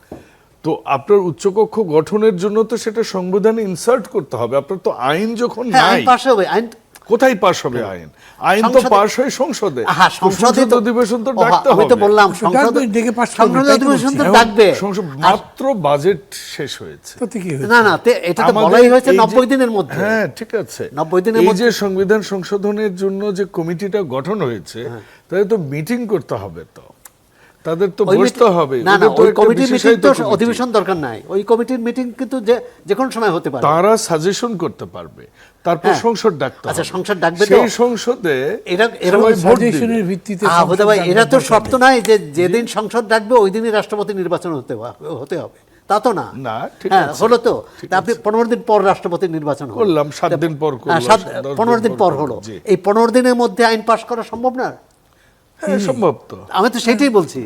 তো আপনার উচ্চকক্ষ গঠনের জন্য তো সেটা সংবিধানে ইনসার্ট করতে হবে। আপনার তো আইন যখন হ্যাঁ, নাই, আইন পাশ হবে, আইন কোথায় পাশ হবে আইন? আইন তো সংসদে- পাশ হয় সংসদে। হ্যাঁ, তো সংসদে সংসদ তো- অধিবেশন তো ও, ডাকতে আমি হবে। তো বললাম ডাকবেন, ডেকে পাশ করবেন, সংসদ তাই তো অধিবেশন তো বলছি। ডাকবে। সংসদ মাত্র বাজেট শেষ হয়েছে। তাতে কি হয়েছে? না না, এটা তো আমাদের বলাই হয়েছে এই যে- 90 দিনের মধ্যে। হ্যাঁ, ঠিক আছে। 90 দিনের এই মধ্যে। যে সংবিধান সংশোধনের জন্য যে কমিটিটা গঠন হয়েছে, তাদের তো মিটিং করতে হবে, তো তাদের তো ওই বসতে মিটিং- হবে। না না, ওদের তো ওই একটা কমিটির মিটিং বিশেষায়িত তো কমিটি। অধিবেশন দরকার নাই। ওই কমিটির মিটিং কিন্তু যে কোনো সময় হতে পারে। তারা সাজেশন করতে পারবে, তারপর হ্যাঁ। সংসদ ডাকতে আচ্ছা, হবে। সংসদ ডাকবে তো? সেই সংসদে এরকম সবাই ভোট দিবে। সাজেশনের ভিত্তিতে হতে সংসদ ভাই, ডাকবার এরা তো দরকার শর্ত নেই। নাই যে যেদিন সংসদ ডাকবে ওই দিনই রাষ্ট্রপতি নির্বাচন হতে হবে, তা তো না। না, ঠিক হ্যাঁ, আছে। হলো তো। ঠিক তা আপনি 15 দিন পর রাষ্ট্রপতি নির্বাচন হলো। করলাম, 7 দিন পর করলো, হ্যাঁ, 15 দিন পর হলো। জি। এই 15 দিনের মধ্যে আইন পাশ করা সম্ভব না? হ্যাঁ, সম্ভব তো। আমি তো সেটাই বলছি।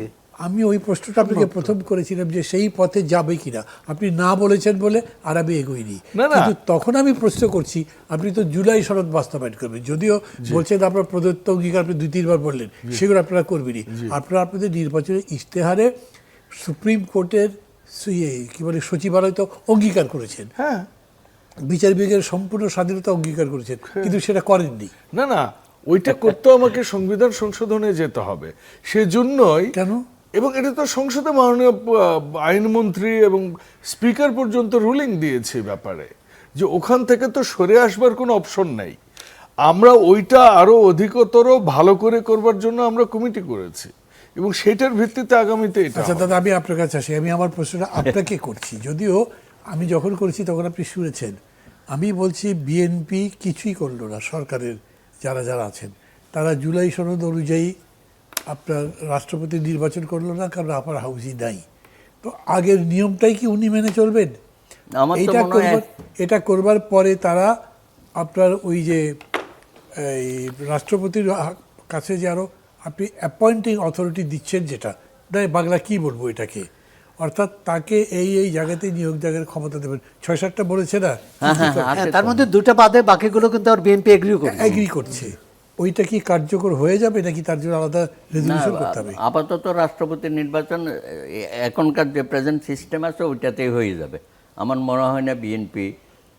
আমি ওই প্রশ্নটা আপনাকে প্রথম করেছিলাম যে সেই পথে যাবে কিনা, আপনি না বলেছেন বলে আর আমি এগোইনি। না, না। কিন্তু তখন আমি প্রশ্ন করছি, আপনি তো জুলাই সনদ বাস্তবায়ন করবেন, যদিও বলছেন আপনার প্রদত্ত অঙ্গীকার আপনি 2-3 বার বললেন, সেগুলো আপনারা করবেনই। আপনারা আপনাদের নির্বাচনের ইশতেহারে সুপ্রিম কোর্টের কি বলে সচিবালয় তো অঙ্গীকার করেছেন, হ্যাঁ, বিচার বিভাগের সম্পূর্ণ স্বাধীনতা অঙ্গীকার করেছেন, কিন্তু সেটা করেননি না না, ওইটা করতে আমাকে সংবিধান সংশোধনে যেতে হবে। সেজন্যই কেন? এবং এটা তো সংসদে মাননীয় আইনমন্ত্রী এবং স্পিকার পর্যন্ত রুলিং দিয়েছে ব্যাপারে, যে ওখান থেকে তো সরে আসবার কোনো অপশন নেই। আমরা ওইটা আরো অধিকতর ভালো করে করবার জন্য আমরা কমিটি করেছি এবং সেটার ভিত্তিতে আগামীতে এটা আচ্ছা হবে। দাদা, আমি আপনার কাছে আসি। আমি আমার প্রশ্নটা আপনাকে করছি, যদিও আমি যখন করেছি তখন আপনি শুনেছেন। আমি বলছি বিএনপি কিছুই করলো না, সরকারের যারা যারা আছেন তারা জুলাই সনদ অনুযায়ী আপনার রাষ্ট্রপতি নির্বাচন করলো না, কারণ আপার হাউসই নাই। তো আগের নিয়মটাই কি উনি মেনে চলবেন? আমার তো মনে হয় এটা করবার পরে তারা আপনার ওই যে এই রাষ্ট্রপতির কাছে যে আরো আপনি অ্যাপয়েন্টিং অথরিটি দিচ্ছেন, যেটা নাই বাংলা কি বলবো এটাকে, অর্থাৎ তাকে এই জায়গাতে নিয়োগ জায়গার ক্ষমতা দেবেন। 6-7টা বলেছে না, হ্যাঁ, তার মধ্যে দুটো বাদে বাকিগুলো কিন্তু আর বিএনপি এগ্রিও করে। এগ্রি করছে। ওইটা কি কার্যকর হয়ে যাবে নাকি তার জন্য আলাদা রেজলিউশন করতে হবে? আপাতত রাষ্ট্রপতি নির্বাচন এখনকার যে প্রেজেন্ট সিস্টেম আছে ওইটাতেই হয়ে যাবে। আমার মনে হয় না বিএনপি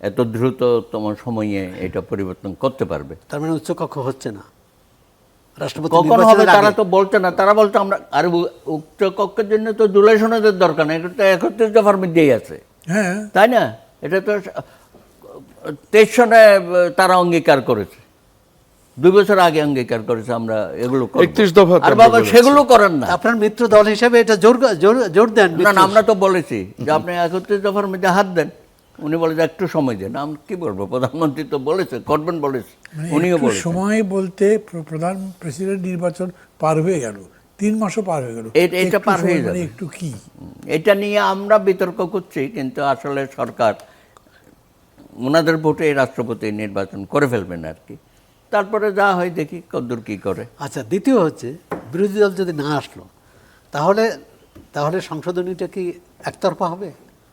এত দ্রুততম সময়ে এটা পরিবর্তন করতে পারবে। তার মানে উচ্চকক্ষ হচ্ছে না রাষ্ট্রপতি কখন হবে নির্বাচনের তারা আগে। তো বলছে না, তারা বলছে আমরা আর উচ্চ কক্ষের জন্য তো জুলাই সনদের দরকার নেই, এটা তো 31 দফার মধ্যেই আছে, হ্যাঁ, তাই না? এটা তো 23 সনে তারা অঙ্গীকার করেছে, 2 বছর আগে অঙ্গীকার করেছে আমরা এগুলো করব। 31 দফা তো আর আমরা বাবা বলেছি। সেগুলো করেন না। আপনার মিত্র দল হিসেবে এটা জোর দেন। না না, আমরা তো বলেছি যে আপনি 31 দফার মধ্যে হাত দেন। উনি বলে যে একটু সময় দেন। আমি কি বলবো, প্রধানমন্ত্রী তো বলেছে করবেন বলেছে, উনিও একটু বলেছে। সময় বলতে প্রধান প্রেসিডেন্ট নির্বাচন পার হয়ে গেল, 3 মাসও পার হয়ে গেল। এটা একটু পার হয়ে সময় মানে যাবে। একটু কি এটা নিয়ে আমরা বিতর্ক করছি, কিন্তু আসলে সরকার ওনাদের ভোটে এই রাষ্ট্রপতি নির্বাচন করে ফেলবেন আর কি। তারপরে যা হয় দেখি কদ্দূর কি করে। আচ্ছা, দ্বিতীয় হচ্ছে বিরোধী দল যদি না আসলো তাহলে সংশোধনীটা কি একতরফা হবে?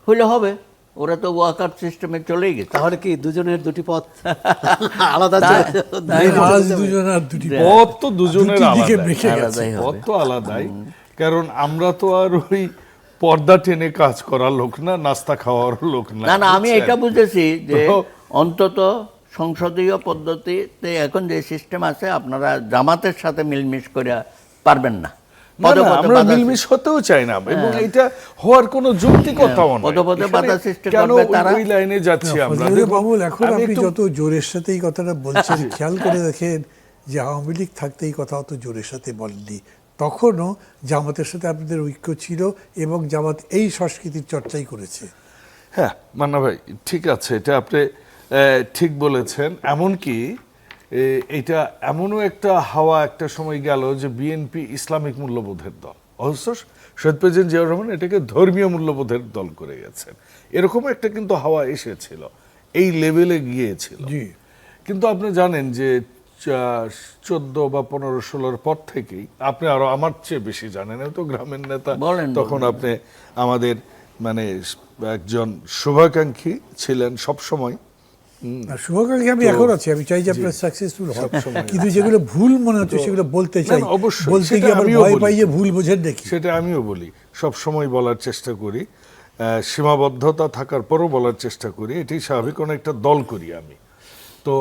হইলে হবে, ওরা তো ওয়াকার সিস্টেমে চলেই গেছে। তাহলে কি দুজনের দুটি পথ আলাদা আজ দুজন আর দুটি পথ তো দুজনের দুটি দিকে আলাদা, বেঁকে গেছে। আলাদাই হবে। পথ তো আলাদাই। কারণ আমরা তো আর ওই পর্দা টেনে কাজ করার লোক না, নাস্তা খাওয়ার লোক না। না না, আমি এটা বুঝেছি যে তো- অন্তত সংসদীয় পদ্ধতিতে এখন যে সিস্টেম আছে আপনারা জামাতের সাথে মিলমিশ করে পারবেন না। না, পদে না, পদে আমরা বাধা মিলমিশ হতেও চাই না এবং এটা হওয়ার কোনো যৌক্তিকতাও নয়। পদে পদে এখানে বাধা সৃষ্টি কেন করবে তারা? ওই লাইনে যাচ্ছি আমরা? ফজলুর দেখুন, মামুন, এখন আমি আপনি একটু- যত জোরের সাথে এই কথাটা বলছেন, খেয়াল করে দেখেন যে আওয়ামী লীগ থাকতে এই কথা অত জোরের সাথে বলেননি। তখনও জামাতের সাথে আপনাদের ঐক্য ছিল এবং জামাত এই সংস্কৃতির চর্চাই করেছে। হ্যাঁ মান্না ভাই, ঠিক আছে, এটা আপনি ঠিক বলেছেন। এমনকি এটা এমনও একটা হাওয়া একটা সময় গেল যে বিএনপি ইসলামিক মূল্যবোধের দল, অথচ শহীদ প্রেসিডেন্ট জিয়াউর রহমান এটাকে ধর্মীয় মূল্যবোধের দল করে গেছেন। এরকম একটা কিন্তু হাওয়া এসেছিল, এই লেভেলে গিয়েছিল। জি। কিন্তু আপনি জানেন যে 14 বা 15-16 পর থেকেই, আপনি আরো আমার চেয়ে বেশি জানেন, তো গ্রামের নেতা, বলেন, তখন আপনি আমাদের মানে একজন শুভাকাঙ্ক্ষী ছিলেন সব সময়। আর শুভাকাঙ্ক্ষী আমি এখন আছি, আমি চাই যে আপনারা সাকসেসফুল হন, কিন্তু যেগুলো ভুল মনে হচ্ছে সেগুলো বলতে চাই। না, অবশ্যই, বলতে সেটা গিয়ে আবার আমিও ভয় বলি। পাই যে ভুল বোঝেন নাকি। সেটা আমিও বলি, সব সময় বলার চেষ্টা করি, সীমাবদ্ধতা থাকার পরও বলার চেষ্টা করি, এটাই স্বাভাবিক, কোনো একটা দল করি আমি। তো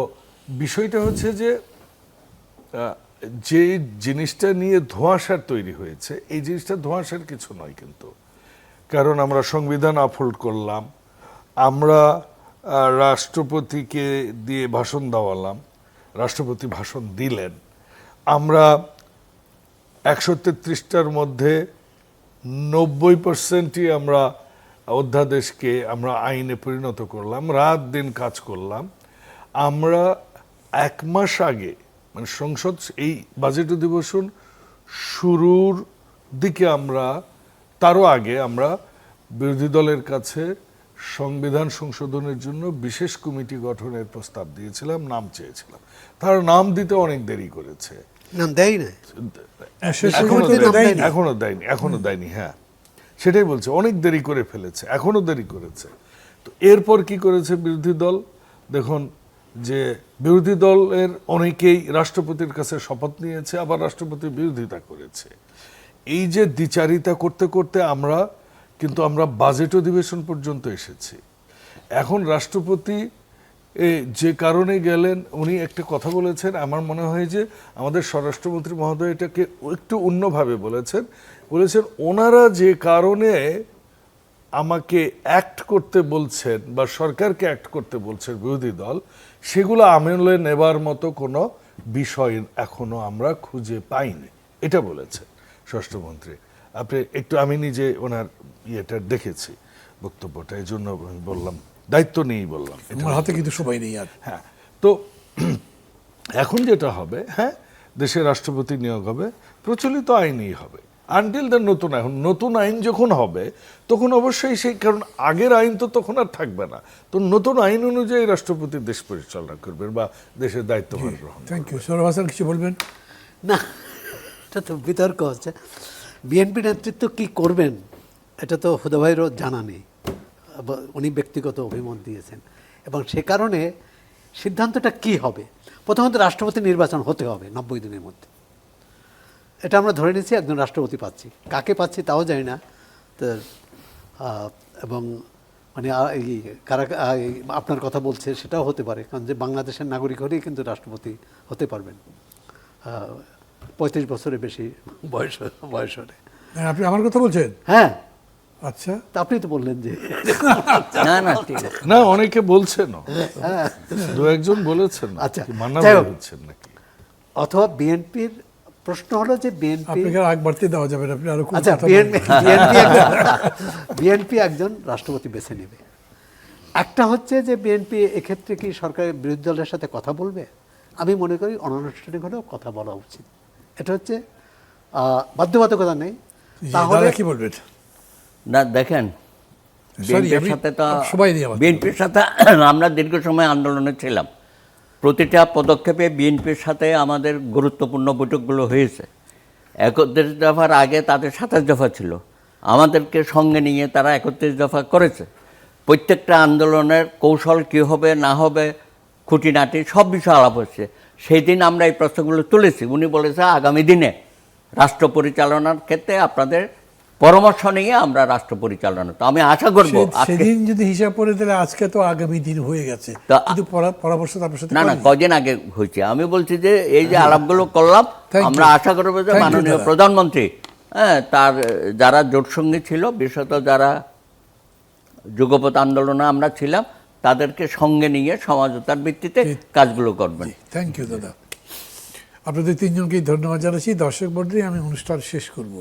বিষয়টা হচ্ছে যে যে জিনিসটা নিয়ে ধোঁয়াশার তৈরি হয়েছে, এই জিনিসটা ধোঁয়াশার কিছু নয় কিন্তু। কারণ আমরা সংবিধান আপহোল্ড করলাম, আমরা রাষ্ট্রপতিকে দিয়ে ভাষণ দেওয়ালাম, রাষ্ট্রপতি ভাষণ দিলেন, আমরা 133টার মধ্যে 90%ই আমরা অধ্যাদেশকে আমরা আইনে পরিণত করলাম, রাত দিন কাজ করলাম। আমরা 1 মাস আগে, মানে সংসদ এই বাজেট অধিবেশন শুরুর দিকে, আমরা তারও আগে আমরা বিরোধী দলের কাছে সংবিধান সংশোধনের জন্য বিশেষ কমিটি গঠনের প্রস্তাব দিয়েছিলাম, নাম চেয়েছিলাম। তারা নাম দিতে অনেক দেরি করেছে, নাম দেয় না। শেষ এখনো পর্যন্ত নাম দেয়নি, দেয়নি। এখনো দেয়নি। হ্যাঁ, সেটাই বলছে, অনেক দেরি করে ফেলেছে, এখনো দেরি করেছে। তো এরপর কি করেছে বিরোধী দল? দেখুন যে বিরোধী দলের অনেকেই রাষ্ট্রপতির কাছে শপথ নিয়েছে, আবার রাষ্ট্রপতির বিরোধিতা করেছে। এই যে দ্বিচারিতা করতে করতে আমরা বাজেট অধিবেশন পর্যন্ত এসেছি। এখন রাষ্ট্রপতি যে কারণে গেলেন, উনি একটা কথা বলেছেন, আমার মনে হয় যে আমাদের স্বরাষ্ট্রমন্ত্রী মহোদয় এটাকে একটু অন্যভাবে বলেছেন। ওনারা যে কারণে আমাকে অ্যাক্ট করতে বলছেন বা সরকারকে অ্যাক্ট করতে বলছেন বিরোধী দল, সেগুলো আমলে নেবার মতো কোনো বিষয় এখনো আমরা খুঁজে পাইনি, এটা বলেছেন স্বরাষ্ট্রমন্ত্রী। আপনি একটু, আমি নিজে ওনার ইয়েটা দেখেছি, বক্তব্যটা, এই জন্য আমি বললাম, দায়িত্ব নিয়েই বললাম। আমার হাতে কিন্তু সময় নেই আর। হ্যাঁ, তো এখন যেটা হবে, হ্যাঁ, দেশের রাষ্ট্রপতি নিয়োগ হবে, প্রচলিত আইনই হবে আনটিল দ্য নতুন আইন যখন হবে তখন অবশ্যই সেই, কারণ আগের আইন তো তখন আর থাকবে না, তো নতুন আইন অনুযায়ী রাষ্ট্রপতি দেশ পরিচালনা করবেন বা দেশের দায়িত্বভার গ্রহণ। Thank you. সৌরভ হাসান, কিছু বলবেন? না, এটা তো বিতর্ক হচ্ছে। বিএনপি নেতৃত্ব কি করবেন এটা তো হুদা ভাইয়েরও জানা নেই, উনি ব্যক্তিগত অভিমত দিয়েছেন এবং সে কারণে সিদ্ধান্তটা কি হবে। প্রথমত রাষ্ট্রপতি নির্বাচন হতে হবে 90 দিনের মধ্যে, এটা আমরা ধরে নিয়েছি। একজন রাষ্ট্রপতি পাচ্ছি, কাকে পাচ্ছি তাও জানি না। তো এবং মানে এই কারা আপনার কথা বলছে সেটাও হতে পারে, কারণ যে বাংলাদেশের নাগরিক হলেই কিন্তু রাষ্ট্রপতি হতে পারবেন 35 বছরের বেশি বয়স হলে। হ্যাঁ, আপনি আমার কথা বলছেন? হ্যাঁ, আচ্ছা, তা আপনি তো বললেন যে না না ঠিক আছে। না, অনেকে বলছেন, দু একজন বলেছেন, আচ্ছা, মান্না যাই ভাই হোক। বলছেন নাকি? অথবা বিএনপির প্রশ্ন হলো যে বিএনপি, আপনাকে আর আগ বাড়তে দেওয়া যাবে না, আপনি আরো খুব আচ্ছা কথা বলবেন। বিএনপি একজন রাষ্ট্রপতি বেছে নেবে। একটা হচ্ছে যে বিএনপি এক্ষেত্রে কি সরকারের বিরোধী দলের সাথে কথা বলবে? আমি মনে করি অনানুষ্ঠানিক হলেও কথা বলা উচিত। এটা হচ্ছে বাধ্যবাধকতা নেই। তাহলে দাদা কি বলবেন? না দেখেন, বিএনপির আমি সাথে তো সবাই নিয়ে আমার। বিএনপির সাথে আমরা দীর্ঘ সময় আন্দোলনে ছিলাম। প্রতিটা পদক্ষেপে বিএনপির সাথে আমাদের গুরুত্বপূর্ণ বৈঠকগুলো হয়েছে। 31 দফার আগে তাদের 27 দফা ছিল, আমাদেরকে সঙ্গে নিয়ে তারা 31 দফা করেছে। প্রত্যেকটা আন্দোলনের কৌশল কী হবে না হবে, খুঁটিনাটি সব বিষয় আলাপ হচ্ছে। সেই দিন আমরা এই প্রশ্নগুলো তুলেছি। উনি বলেছে আগামী দিনে রাষ্ট্র পরিচালনার ক্ষেত্রে আপনাদের পরামর্শ নিয়ে আমরা রাষ্ট্র পরিচালনা, তো আমি আশা করব সেদিন যদি হিসাব করে তাহলে আজকে তো আগামী দিন হয়ে গেছে, কিন্তু পরামর্শ তো আপনার সাথে না করেনি। কদিন আগে হয়েছে। আমি বলছি যে এই যে আলাপগুলো করলাম, Thank আমরা you. আশা করবো যে Thank you, মাননীয় দাদা। প্রধানমন্ত্রী তার যারা জোট সঙ্গী ছিল, বিশেষত যারা যুগপৎ আন্দোলনে আমরা ছিলাম, তাদেরকে সঙ্গে নিয়ে সমঝোতার ভিত্তিতে কাজগুলো করবেন। থ্যাংক ইউ দাদা, আপনাদের তিনজনকেই ধন্যবাদ জানাচ্ছি। দর্শক মণ্ডলী, আমি অনুষ্ঠান শেষ করব।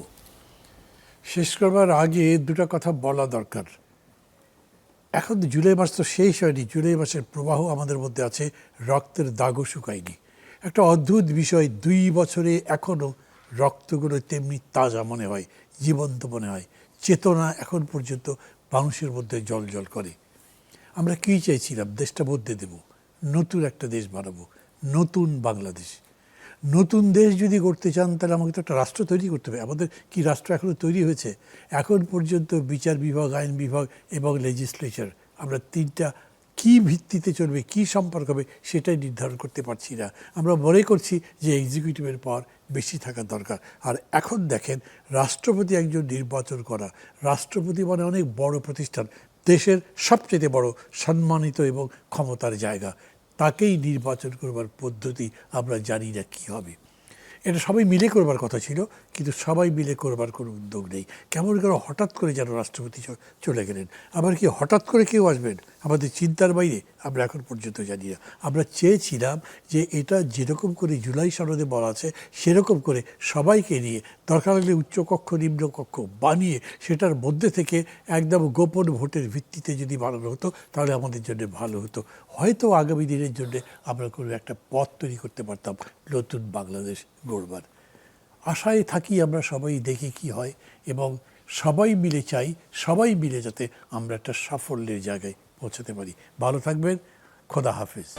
শেষ করবার আগে দুটো কথা বলা দরকার। এখন তো জুলাই মাস তো শেষ হয়নি, জুলাই মাসের প্রবাহ আমাদের মধ্যে আছে, রক্তের দাগও শুকায়নি। একটা অদ্ভুত বিষয়, 2 বছরে এখনও রক্তগুলো তেমনি তাজা মনে হয়, জীবন্ত মনে হয়, চেতনা এখন পর্যন্ত মানুষের মধ্যে জল জল করে। আমরা কী চাইছিলাম? দেশটা বদলে দেব, নতুন একটা দেশ বানাবো, নতুন বাংলাদেশ। নতুন দেশ যদি করতে চান তাহলে আমাকে তো একটা রাষ্ট্র তৈরি করতে হবে। আমাদের কি রাষ্ট্র এখনও তৈরি হয়েছে? এখন পর্যন্ত বিচার বিভাগ, আইন বিভাগ এবং লেজিসলেচার, আমরা তিনটা কি ভিত্তিতে চলবে, কি সম্পর্ক হবে, সেটাই নির্ধারণ করতে পারছি না। আমরা মনে করছি যে এক্সিকিউটিভের পাওয়ার বেশি থাকা দরকার। আর এখন দেখেন, রাষ্ট্রপতি একজন নির্বাচন করা, রাষ্ট্রপতি মানে অনেক বড় প্রতিষ্ঠান, দেশের সবচেয়ে বড় সম্মানিত এবং ক্ষমতার জায়গা, তাকেই নির্বাচন করবার পদ্ধতি আমরা জানি না কী হবে। এটা সবাই মিলে করবার কথা ছিল, কিন্তু সবাই মিলে করবার কোনো উদ্যোগ নেই। কেমন করে হঠাৎ করে যেন রাষ্ট্রপতি চলে গেলেন। আবার কি হঠাৎ করে কেউ আসবেন আমাদের চিন্তার বাইরে? আমরা এখন পর্যন্ত জানি না। আমরা চেয়েছিলাম যে এটা যেরকম করে জুলাই সনদে বলা আছে সেরকম করে সবাইকে নিয়ে, দরকার হলে উচ্চকক্ষ নিম্নকক্ষ বানিয়ে সেটার মধ্যে থেকে একদম গোপন ভোটের ভিত্তিতে যদি বানানো হতো তাহলে আমাদের জন্য ভালো হতো। হয়তো আগামী দিনের জন্য আমরা কোনো একটা পথ তৈরি করতে পারতাম নতুন বাংলাদেশ গড়বার। আশায় থাকি আমরা সবাই, দেখি কি হয়, এবং সবাই মিলে চাই, সবাই মিলে যাতে আমরা একটা সাফল্যের জায়গায় পৌঁছাতে পারি। ভালো থাকবেন, খোদা হাফেজ।